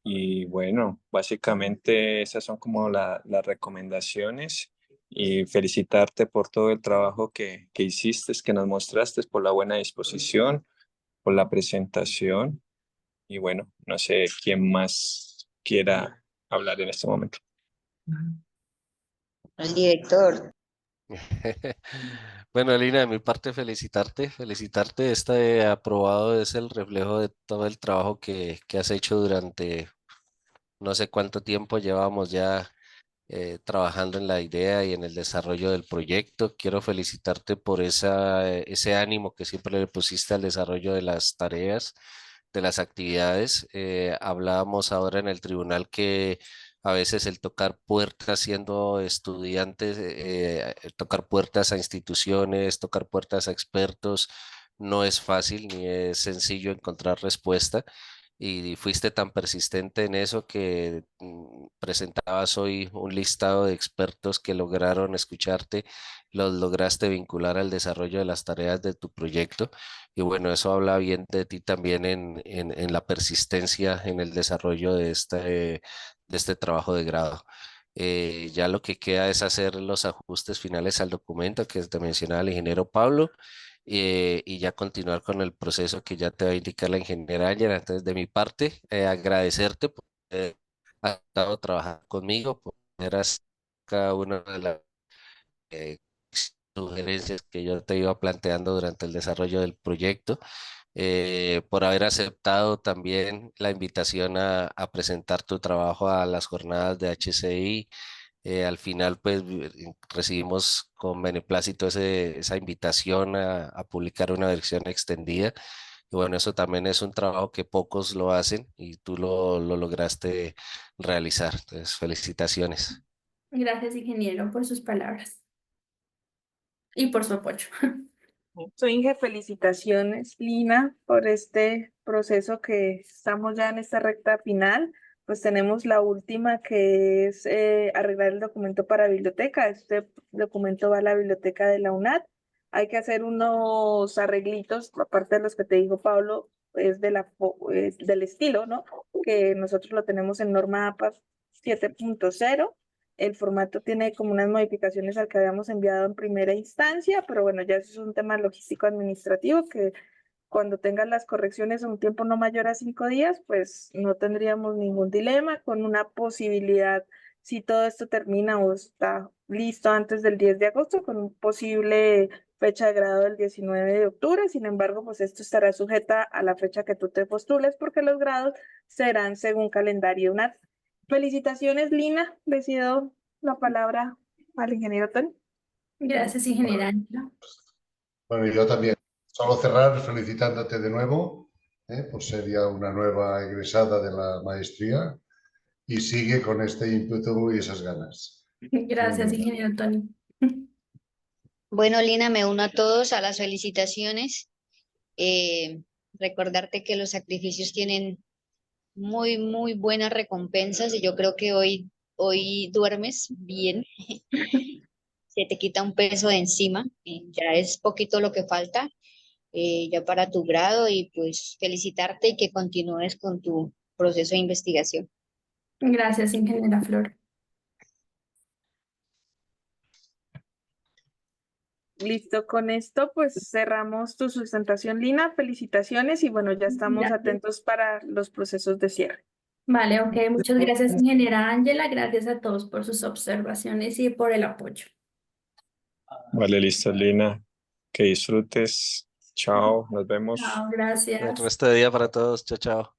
Y bueno, básicamente esas son como las recomendaciones y felicitarte por todo el trabajo que hiciste, que nos mostraste, por la buena disposición, por la presentación y bueno, no sé quién más quiera hablar en este momento. El director. Bueno, Lina, de mi parte felicitarte. Este aprobado es el reflejo de todo el trabajo que has hecho durante no sé cuánto tiempo llevamos ya trabajando en la idea y en el desarrollo del proyecto. Quiero felicitarte por ese ánimo que siempre le pusiste al desarrollo de las tareas, de las actividades. Hablábamos ahora en el tribunal que a veces el tocar puertas siendo estudiantes, tocar puertas a instituciones, tocar puertas a expertos, no es fácil ni es sencillo encontrar respuesta y fuiste tan persistente en eso que presentabas hoy un listado de expertos que lograron escucharte, los lograste vincular al desarrollo de las tareas de tu proyecto y bueno, eso habla bien de ti también en la persistencia en el desarrollo de este trabajo de grado. Ya lo que queda es hacer los ajustes finales al documento que te mencionaba el ingeniero Pablo y ya continuar con el proceso que ya te va a indicar la ingeniera Ángela. Entonces, de mi parte, agradecerte por haber estado trabajar conmigo, por haber cada una de las eh, sugerencias que yo te iba planteando durante el desarrollo del proyecto, por haber aceptado también la invitación a presentar tu trabajo a las jornadas de HCI. Al final, pues recibimos con beneplácito esa invitación a publicar una versión extendida. Y bueno, eso también es un trabajo que pocos lo hacen y tú lo lograste realizar. Entonces, felicitaciones. gracias, ingeniero, por sus palabras y por su apoyo. Inge, felicitaciones, Lina, por este proceso que estamos ya en esta recta final. Pues tenemos la última que es arreglar el documento para biblioteca. Este documento va a la biblioteca de la UNAD. Hay que hacer unos arreglitos, aparte de los que te dijo Pablo, es del estilo, ¿no? Que nosotros lo tenemos en norma APA 7.0. El formato tiene como unas modificaciones al que habíamos enviado en primera instancia, pero bueno, ya eso es un tema logístico administrativo que cuando tengan las correcciones en un tiempo no mayor a 5 días, pues no tendríamos ningún dilema con una posibilidad, si todo esto termina o está listo antes del 10 de agosto, con un posible fecha de grado del 19 de octubre. Sin embargo, pues esto estará sujeta a la fecha que tú te postules porque los grados serán según calendario UNAD. Felicitaciones, Lina. Le cedo la palabra al ingeniero Tony. Gracias, ingeniera Ángela. Bueno, y yo también. Solo cerrar felicitándote de nuevo, por ser ya una nueva egresada de la maestría y sigue con este ímpetu y esas ganas. Gracias, Muy bien. ingeniero Tony. Bueno, Lina, me uno a todos a las felicitaciones. Recordarte que los sacrificios tienen muy, muy buenas recompensas y yo creo que hoy duermes bien, se te quita un peso de encima, ya es poquito lo que falta ya para tu grado y pues felicitarte y que continúes con tu proceso de investigación. Gracias, ingeniera Flor. Listo, con esto pues cerramos tu sustentación, Lina. Felicitaciones y bueno, ya estamos Gracias. atentos para los procesos de cierre. Vale, ok, muchas gracias, ingeniera Ángela. Gracias a todos por sus observaciones y por el apoyo. Vale, listo, Lina. Que disfrutes. Chao, nos vemos. Chao, El gracias. resto de día para todos. Chao, chao.